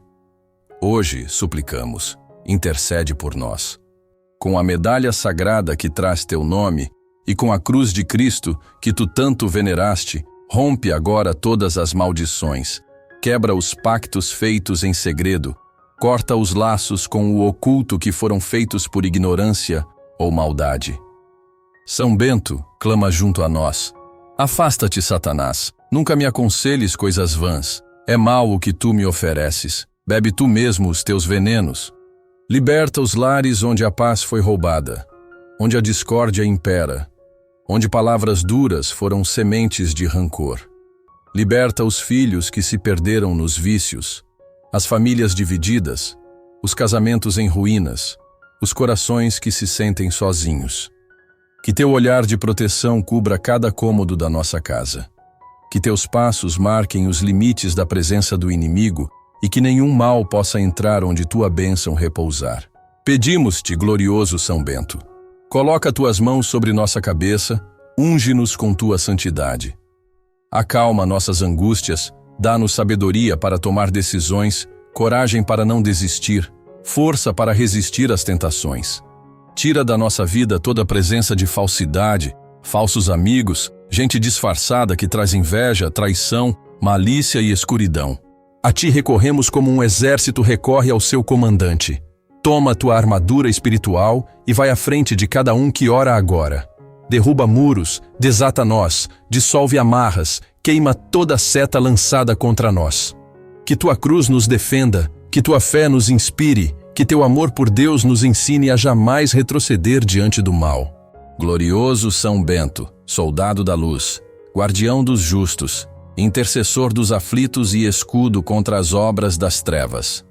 A: Hoje suplicamos, intercede por nós. Com a medalha sagrada que traz teu nome e com a cruz de Cristo que tu tanto veneraste, rompe agora todas as maldições, quebra os pactos feitos em segredo, corta os laços com o oculto que foram feitos por ignorância ou maldade. São Bento clama junto a nós. Afasta-te, Satanás, nunca me aconselhes coisas vãs. É mal o que tu me ofereces, bebe tu mesmo os teus venenos. Liberta os lares onde a paz foi roubada, onde a discórdia impera, onde palavras duras foram sementes de rancor. Liberta os filhos que se perderam nos vícios, as famílias divididas, os casamentos em ruínas, os corações que se sentem sozinhos. Que teu olhar de proteção cubra cada cômodo da nossa casa. Que teus passos marquem os limites da presença do inimigo e que nenhum mal possa entrar onde tua bênção repousar. Pedimos-te, glorioso São Bento, coloca tuas mãos sobre nossa cabeça, unge-nos com tua santidade. Acalma nossas angústias, dá-nos sabedoria para tomar decisões, coragem para não desistir, força para resistir às tentações. Tira da nossa vida toda a presença de falsidade, falsos amigos, gente disfarçada que traz inveja, traição, malícia e escuridão. A ti recorremos como um exército recorre ao seu comandante. Toma tua armadura espiritual e vai à frente de cada um que ora agora. Derruba muros, desata nós, dissolve amarras, queima toda seta lançada contra nós. Que tua cruz nos defenda, que tua fé nos inspire, que teu amor por Deus nos ensine a jamais retroceder diante do mal. Glorioso São Bento, soldado da luz, guardião dos justos, intercessor dos aflitos e escudo contra as obras das trevas.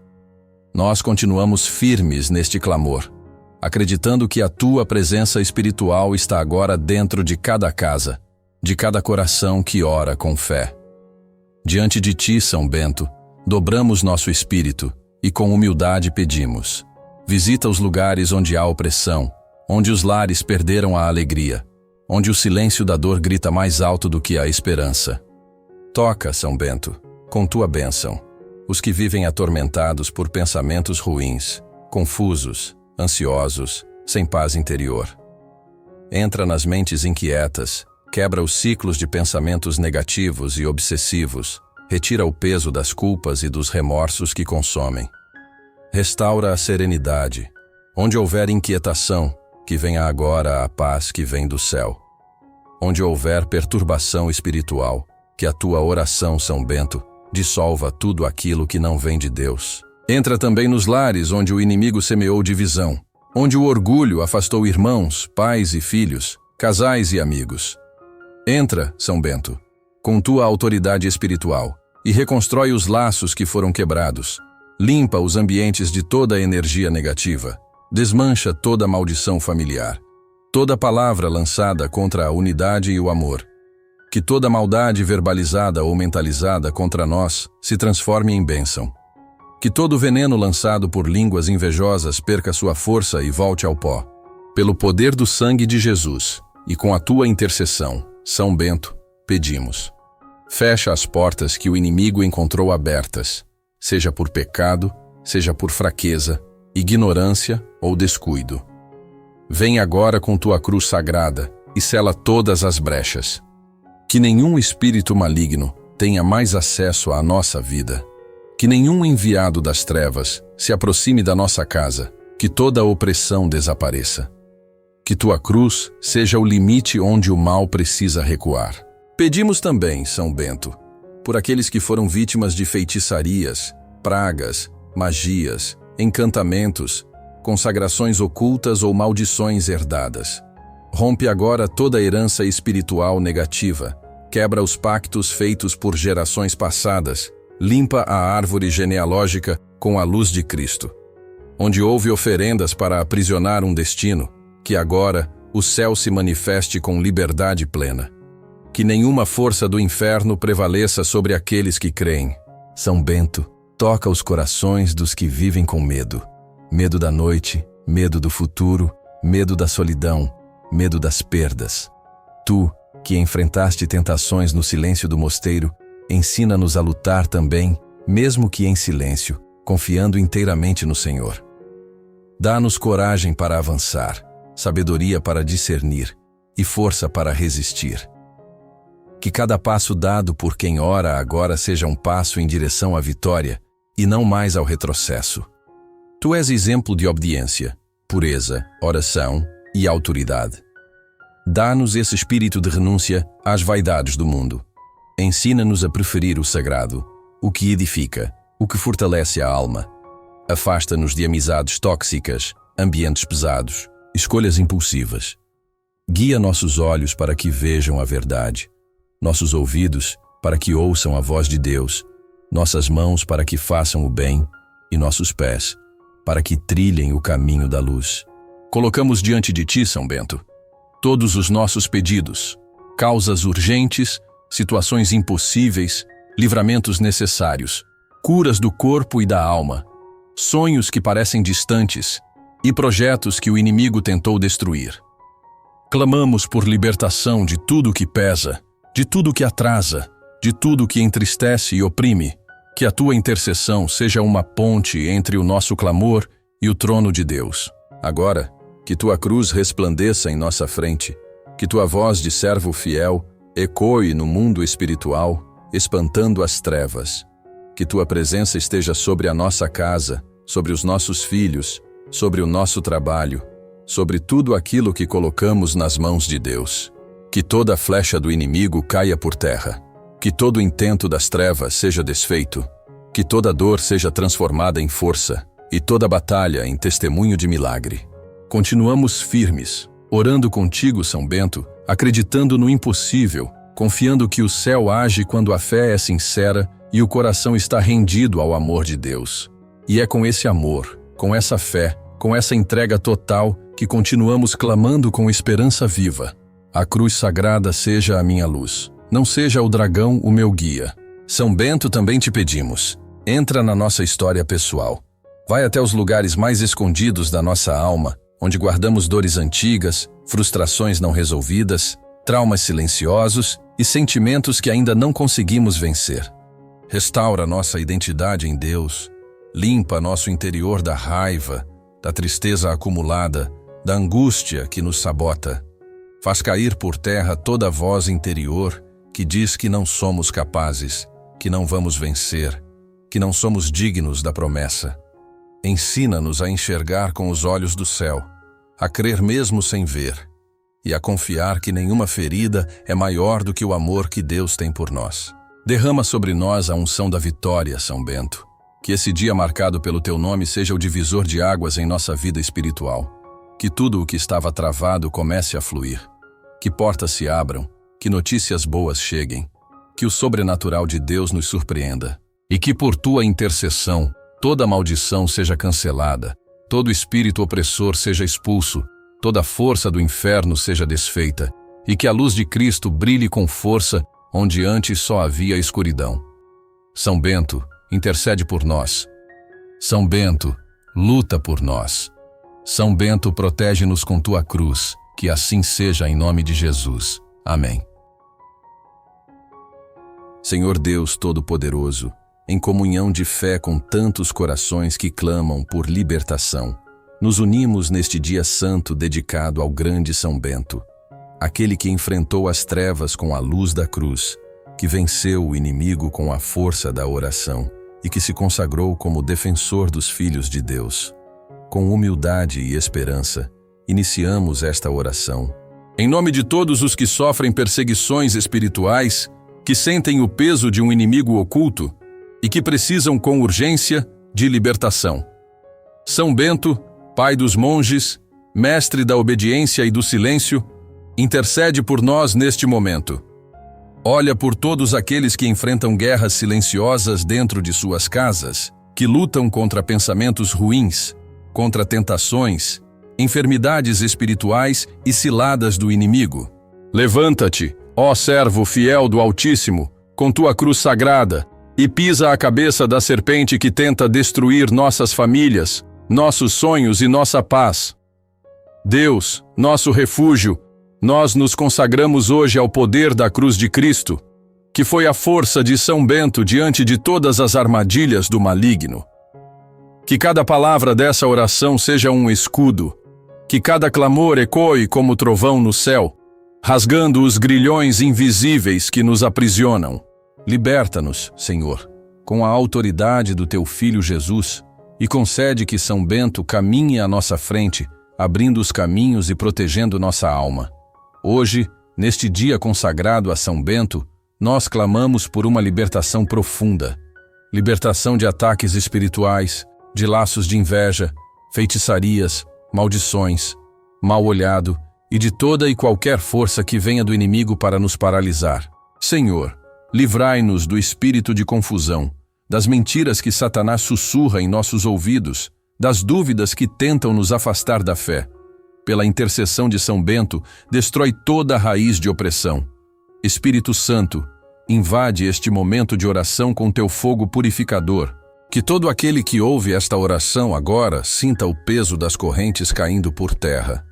A: Nós continuamos firmes neste clamor, acreditando que a tua presença espiritual está agora dentro de cada casa, de cada coração que ora com fé. Diante de ti, São Bento, dobramos nosso espírito e com humildade pedimos: visita os lugares onde há opressão, onde os lares perderam a alegria, onde o silêncio da dor grita mais alto do que a esperança. Toca, São Bento, com tua bênção, os que vivem atormentados por pensamentos ruins, confusos, ansiosos, sem paz interior. Entra nas mentes inquietas, quebra os ciclos de pensamentos negativos e obsessivos, retira o peso das culpas e dos remorsos que consomem. Restaura a serenidade. Onde houver inquietação, que venha agora a paz que vem do céu. Onde houver perturbação espiritual, que a tua oração, São Bento, dissolva tudo aquilo que não vem de Deus. Entra também nos lares onde o inimigo semeou divisão, onde o orgulho afastou irmãos, pais e filhos, casais e amigos. Entra, São Bento, com tua autoridade espiritual, e reconstrói os laços que foram quebrados. Limpa os ambientes de toda a energia negativa. Desmancha toda a maldição familiar. Toda palavra lançada contra a unidade e o amor. Que toda maldade verbalizada ou mentalizada contra nós se transforme em bênção. Que todo veneno lançado por línguas invejosas perca sua força e volte ao pó. Pelo poder do sangue de Jesus e com a tua intercessão, São Bento, pedimos. Fecha as portas que o inimigo encontrou abertas, seja por pecado, seja por fraqueza, ignorância ou descuido. Vem agora com tua cruz sagrada e sela todas as brechas. Que nenhum espírito maligno tenha mais acesso à nossa vida. Que nenhum enviado das trevas se aproxime da nossa casa. Que toda opressão desapareça. Que tua cruz seja o limite onde o mal precisa recuar. Pedimos também, São Bento, por aqueles que foram vítimas de feitiçarias, pragas, magias, encantamentos, consagrações ocultas ou maldições herdadas. Rompe agora toda a herança espiritual negativa, quebra os pactos feitos por gerações passadas, limpa a árvore genealógica com a luz de Cristo. Onde houve oferendas para aprisionar um destino, que agora o céu se manifeste com liberdade plena. que nenhuma força do inferno prevaleça sobre aqueles que creem. São Bento, toca os corações dos que vivem com medo. Medo da noite, medo do futuro, medo da solidão, medo das perdas. Tu, que enfrentaste tentações no silêncio do mosteiro, ensina-nos a lutar também, mesmo que em silêncio, confiando inteiramente no Senhor. Dá-nos coragem para avançar, sabedoria para discernir e força para resistir. Que cada passo dado por quem ora agora seja um passo em direção à vitória e não mais ao retrocesso. Tu és exemplo de obediência, pureza, oração e autoridade. Dá-nos esse espírito de renúncia às vaidades do mundo. Ensina-nos a preferir o sagrado, o que edifica, o que fortalece a alma. Afasta-nos de amizades tóxicas, ambientes pesados, escolhas impulsivas. Guia nossos olhos para que vejam a verdade, nossos ouvidos para que ouçam a voz de Deus, nossas mãos para que façam o bem e nossos pés para que trilhem o caminho da luz. Colocamos diante de ti, São Bento, todos os nossos pedidos, causas urgentes, situações impossíveis, livramentos necessários, curas do corpo e da alma, sonhos que parecem distantes e projetos que o inimigo tentou destruir. Clamamos por libertação de tudo que pesa, de tudo que atrasa, de tudo que entristece e oprime, que a tua intercessão seja uma ponte entre o nosso clamor e o trono de Deus. Agora, que tua cruz resplandeça em nossa frente, que tua voz de servo fiel ecoe no mundo espiritual, espantando as trevas. Que tua presença esteja sobre a nossa casa, sobre os nossos filhos, sobre o nosso trabalho, sobre tudo aquilo que colocamos nas mãos de Deus. Que toda flecha do inimigo caia por terra. Que todo intento das trevas seja desfeito. Que toda dor seja transformada em força e toda batalha em testemunho de milagre. Continuamos firmes, orando contigo, São Bento, acreditando no impossível, confiando que o céu age quando a fé é sincera e o coração está rendido ao amor de Deus. E é com esse amor, com essa fé, com essa entrega total que continuamos clamando com esperança viva. A cruz sagrada seja a minha luz, não seja o dragão o meu guia. São Bento, também te pedimos, entra na nossa história pessoal. Vai até os lugares mais escondidos da nossa alma, onde guardamos dores antigas, frustrações não resolvidas, traumas silenciosos e sentimentos que ainda não conseguimos vencer. Restaura nossa identidade em Deus, limpa nosso interior da raiva, da tristeza acumulada, da angústia que nos sabota. Faz cair por terra toda voz interior que diz que não somos capazes, que não vamos vencer, que não somos dignos da promessa. Ensina-nos a enxergar com os olhos do céu, a crer mesmo sem ver, e a confiar que nenhuma ferida é maior do que o amor que Deus tem por nós. Derrama sobre nós a unção da vitória, São Bento. Que esse dia marcado pelo teu nome seja o divisor de águas em nossa vida espiritual. Que tudo o que estava travado comece a fluir. Que portas se abram, que notícias boas cheguem. Que o sobrenatural de Deus nos surpreenda. E que por tua intercessão, toda maldição seja cancelada, todo espírito opressor seja expulso, toda força do inferno seja desfeita, e que a luz de Cristo brilhe com força onde antes só havia escuridão. São Bento, intercede por nós. São Bento, luta por nós. São Bento, protege-nos com tua cruz, que assim seja em nome de Jesus. Amém. Senhor Deus Todo-Poderoso, em comunhão de fé com tantos corações que clamam por libertação, nos unimos neste dia santo dedicado ao grande São Bento, aquele que enfrentou as trevas com a luz da cruz, que venceu o inimigo com a força da oração e que se consagrou como defensor dos filhos de Deus. Com humildade e esperança, iniciamos esta oração. Em nome de todos os que sofrem perseguições espirituais, que sentem o peso de um inimigo oculto e que precisam com urgência de libertação. São Bento, pai dos monges, mestre da obediência e do silêncio, intercede por nós neste momento. Olha por todos aqueles que enfrentam guerras silenciosas dentro de suas casas, que lutam contra pensamentos ruins, contra tentações, enfermidades espirituais e ciladas do inimigo. Levanta-te, Ó servo fiel do Altíssimo, com tua cruz sagrada, e pisa a cabeça da serpente que tenta destruir nossas famílias, nossos sonhos e nossa paz. Deus, nosso refúgio, nós nos consagramos hoje ao poder da cruz de Cristo, que foi a força de São Bento diante de todas as armadilhas do maligno. Que cada palavra dessa oração seja um escudo, que cada clamor ecoe como trovão no céu, rasgando os grilhões invisíveis que nos aprisionam. Liberta-nos, Senhor, com a autoridade do Teu Filho Jesus, e concede que São Bento caminhe à nossa frente, abrindo os caminhos e protegendo nossa alma. Hoje, neste dia consagrado a São Bento, nós clamamos por uma libertação profunda, libertação de ataques espirituais, de laços de inveja, feitiçarias, maldições, mal olhado e de toda e qualquer força que venha do inimigo para nos paralisar. Senhor, livrai-nos do espírito de confusão, das mentiras que Satanás sussurra em nossos ouvidos, das dúvidas que tentam nos afastar da fé. Pela intercessão de São Bento, destrói toda a raiz de opressão. Espírito Santo, invade este momento de oração com teu fogo purificador. Que todo aquele que ouve esta oração agora sinta o peso das correntes caindo por terra.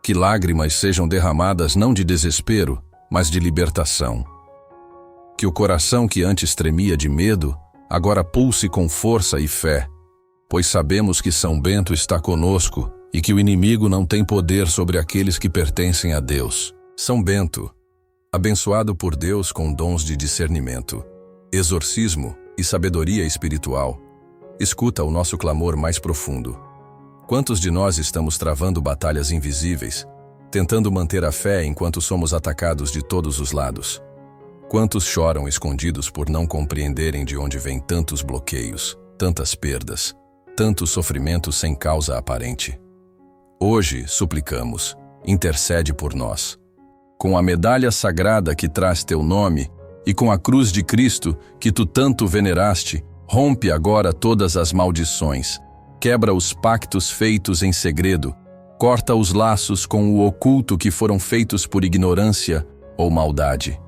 A: Que lágrimas sejam derramadas não de desespero, mas de libertação. Que o coração que antes tremia de medo, agora pulse com força e fé, pois sabemos que São Bento está conosco e que o inimigo não tem poder sobre aqueles que pertencem a Deus. São Bento, abençoado por Deus com dons de discernimento, exorcismo e sabedoria espiritual, escuta o nosso clamor mais profundo. Quantos de nós estamos travando batalhas invisíveis, tentando manter a fé enquanto somos atacados de todos os lados? Quantos choram escondidos por não compreenderem de onde vêm tantos bloqueios, tantas perdas, tanto sofrimento sem causa aparente? Hoje, suplicamos, intercede por nós. Com a medalha sagrada que traz teu nome e com a cruz de Cristo que tu tanto veneraste, rompe agora todas as maldições, quebra os pactos feitos em segredo, corta os laços com o oculto que foram feitos por ignorância ou maldade.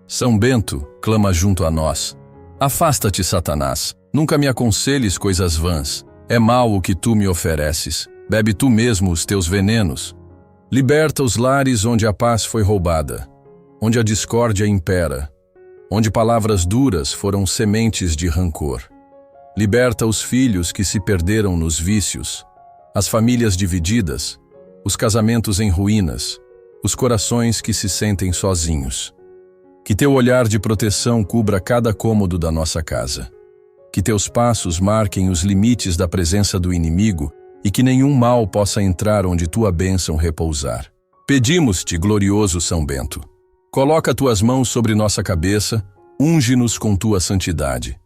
A: São Bento, clama junto a nós. Afasta-te, Satanás, nunca me aconselhes coisas vãs. É mal o que tu me ofereces, bebe tu mesmo os teus venenos. Liberta os lares onde a paz foi roubada, onde a discórdia impera, onde palavras duras foram sementes de rancor. Liberta os filhos que se perderam nos vícios, as famílias divididas, os casamentos em ruínas, os corações que se sentem sozinhos. Que teu olhar de proteção cubra cada cômodo da nossa casa. Que teus passos marquem os limites da presença do inimigo e que nenhum mal possa entrar onde tua bênção repousar. Pedimos-te, glorioso São Bento, coloca tuas mãos sobre nossa cabeça, unge-nos com tua santidade.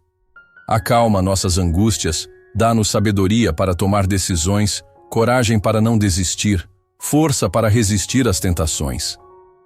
A: Acalma nossas angústias, dá-nos sabedoria para tomar decisões, coragem para não desistir, força para resistir às tentações.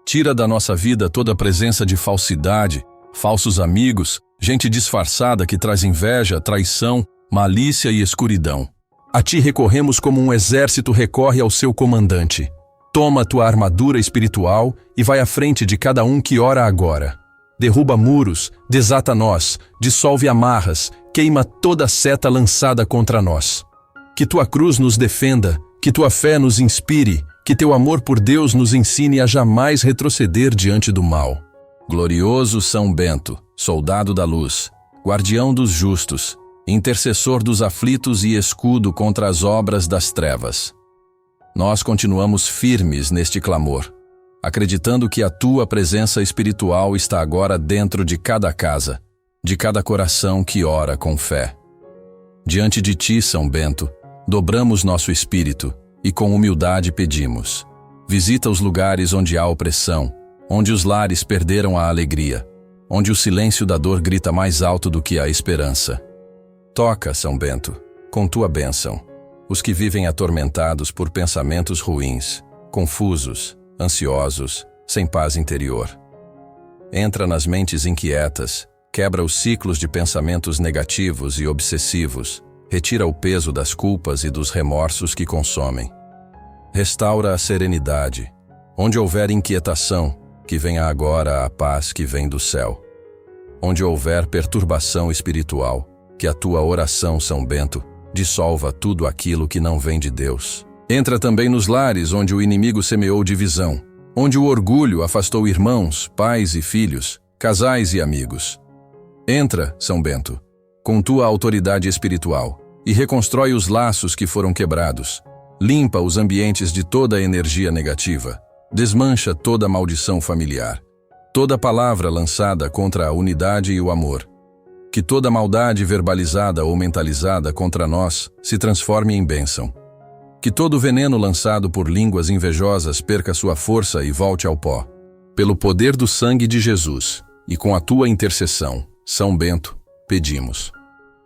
A: Tira da nossa vida toda a presença de falsidade, falsos amigos, gente disfarçada que traz inveja, traição, malícia e escuridão. A ti recorremos como um exército recorre ao seu comandante. Toma tua armadura espiritual e vai à frente de cada um que ora agora. Derruba muros, desata nós, dissolve amarras, queima toda seta lançada contra nós. Que tua cruz nos defenda, que tua fé nos inspire, que teu amor por Deus nos ensine a jamais retroceder diante do mal. Glorioso São Bento, soldado da luz, guardião dos justos, intercessor dos aflitos e escudo contra as obras das trevas. Nós continuamos firmes neste clamor, acreditando que a tua presença espiritual está agora dentro de cada casa, de cada coração que ora com fé. Diante de ti, São Bento, dobramos nosso espírito e com humildade pedimos: visita os lugares onde há opressão, onde os lares perderam a alegria, onde o silêncio da dor grita mais alto do que a esperança. Toca, São Bento, com tua bênção, os que vivem atormentados por pensamentos ruins, confusos, ansiosos, sem paz interior. Entra nas mentes inquietas, quebra os ciclos de pensamentos negativos e obsessivos, retira o peso das culpas e dos remorsos que consomem. Restaura a serenidade. Onde houver inquietação, que venha agora a paz que vem do céu. Onde houver perturbação espiritual, que a tua oração, São Bento, dissolva tudo aquilo que não vem de Deus. Entra também nos lares onde o inimigo semeou divisão, onde o orgulho afastou irmãos, pais e filhos, casais e amigos. Entra, São Bento, com tua autoridade espiritual e reconstrói os laços que foram quebrados. Limpa os ambientes de toda a energia negativa. Desmancha toda a maldição familiar. Toda palavra lançada contra a unidade e o amor. Que toda maldade verbalizada ou mentalizada contra nós se transforme em bênção. Que todo veneno lançado por línguas invejosas perca sua força e volte ao pó. Pelo poder do sangue de Jesus e com a tua intercessão, São Bento, pedimos.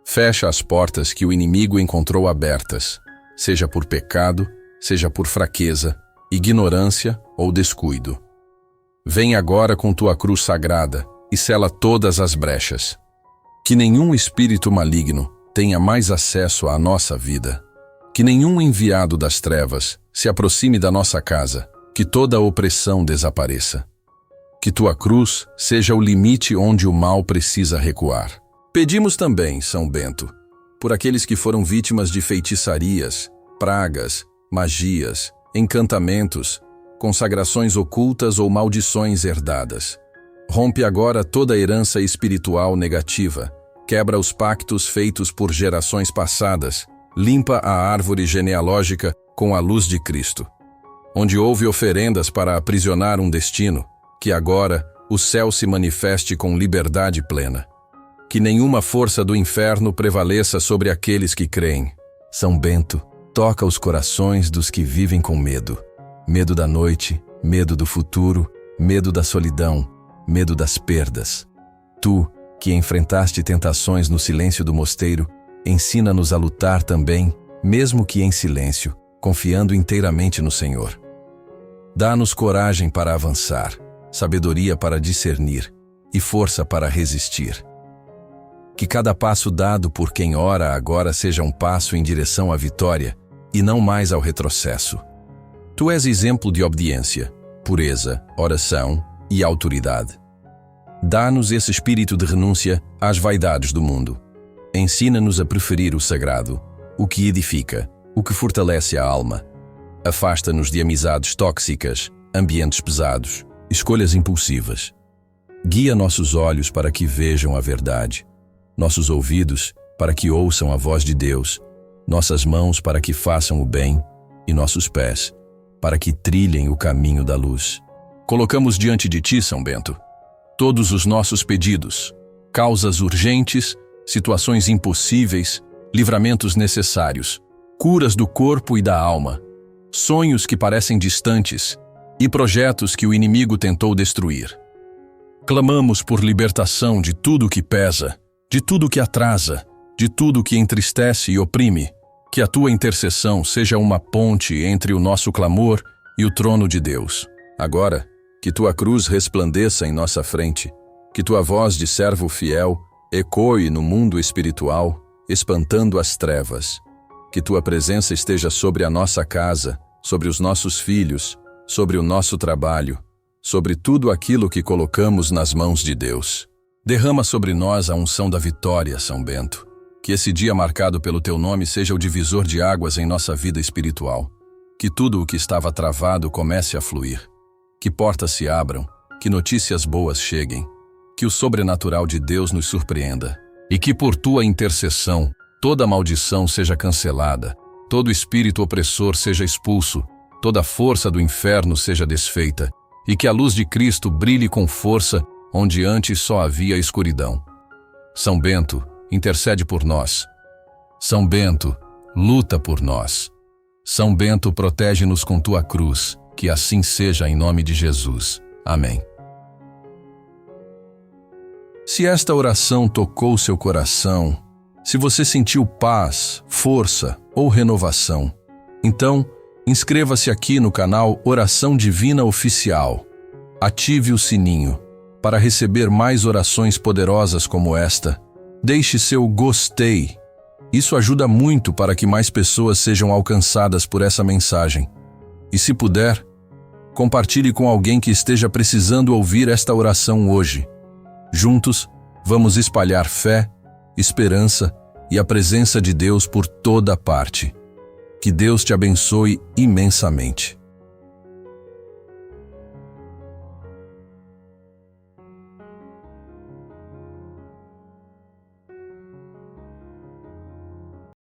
A: Fecha as portas que o inimigo encontrou abertas, seja por pecado, seja por fraqueza, ignorância ou descuido. Vem agora com tua cruz sagrada e sela todas as brechas. Que nenhum espírito maligno tenha mais acesso à nossa vida. Que nenhum enviado das trevas se aproxime da nossa casa. Que toda a opressão desapareça. Que tua cruz seja o limite onde o mal precisa recuar. Pedimos também, São Bento, por aqueles que foram vítimas de feitiçarias, pragas, magias, encantamentos, consagrações ocultas ou maldições herdadas. Rompe agora toda a herança espiritual negativa, quebra os pactos feitos por gerações passadas, limpa a árvore genealógica com a luz de Cristo. Onde houve oferendas para aprisionar um destino, que agora o céu se manifeste com liberdade plena. Que nenhuma força do inferno prevaleça sobre aqueles que creem. São Bento, toca os corações dos que vivem com medo. Medo da noite, medo do futuro, medo da solidão, medo das perdas. Tu, que enfrentaste tentações no silêncio do mosteiro, ensina-nos a lutar também, mesmo que em silêncio, confiando inteiramente no Senhor. Dá-nos coragem para avançar, sabedoria para discernir e força para resistir. Que cada passo dado por quem ora agora seja um passo em direção à vitória e não mais ao retrocesso. Tu és exemplo de obediência, pureza, oração e autoridade. Dá-nos esse espírito de renúncia às vaidades do mundo. Ensina-nos a preferir o sagrado, o que edifica, o que fortalece a alma. Afasta-nos de amizades tóxicas, ambientes pesados, escolhas impulsivas. Guia nossos olhos para que vejam a verdade, nossos ouvidos para que ouçam a voz de Deus, nossas mãos para que façam o bem e nossos pés para que trilhem o caminho da luz. Colocamos diante de ti, São Bento, todos os nossos pedidos, causas urgentes, situações impossíveis, livramentos necessários, curas do corpo e da alma, sonhos que parecem distantes e projetos que o inimigo tentou destruir. Clamamos por libertação de tudo que pesa, de tudo que atrasa, de tudo que entristece e oprime. Que a tua intercessão seja uma ponte entre o nosso clamor e o trono de Deus. Agora, que tua cruz resplandeça em nossa frente, que tua voz de servo fiel ecoe no mundo espiritual, espantando as trevas. Que tua presença esteja sobre a nossa casa, sobre os nossos filhos, sobre o nosso trabalho, sobre tudo aquilo que colocamos nas mãos de Deus. Derrama sobre nós a unção da vitória, São Bento. Que esse dia marcado pelo teu nome seja o divisor de águas em nossa vida espiritual. Que tudo o que estava travado comece a fluir. Que portas se abram, que notícias boas cheguem. Que o sobrenatural de Deus nos surpreenda. E que por tua intercessão, toda maldição seja cancelada, todo espírito opressor seja expulso, toda força do inferno seja desfeita, e que a luz de Cristo brilhe com força onde antes só havia escuridão. São Bento, intercede por nós. São Bento, luta por nós. São Bento, protege-nos com tua cruz, que assim seja em nome de Jesus. Amém. Se esta oração tocou seu coração, se você sentiu paz, força ou renovação, então inscreva-se aqui no canal Oração Divina Oficial. Ative o sininho para receber mais orações poderosas como esta. Deixe seu gostei. Isso ajuda muito para que mais pessoas sejam alcançadas por essa mensagem. E se puder, Compartilhe com alguém que esteja precisando ouvir esta oração hoje. Juntos, vamos espalhar fé, esperança e a presença de Deus por toda parte. Que Deus te abençoe imensamente.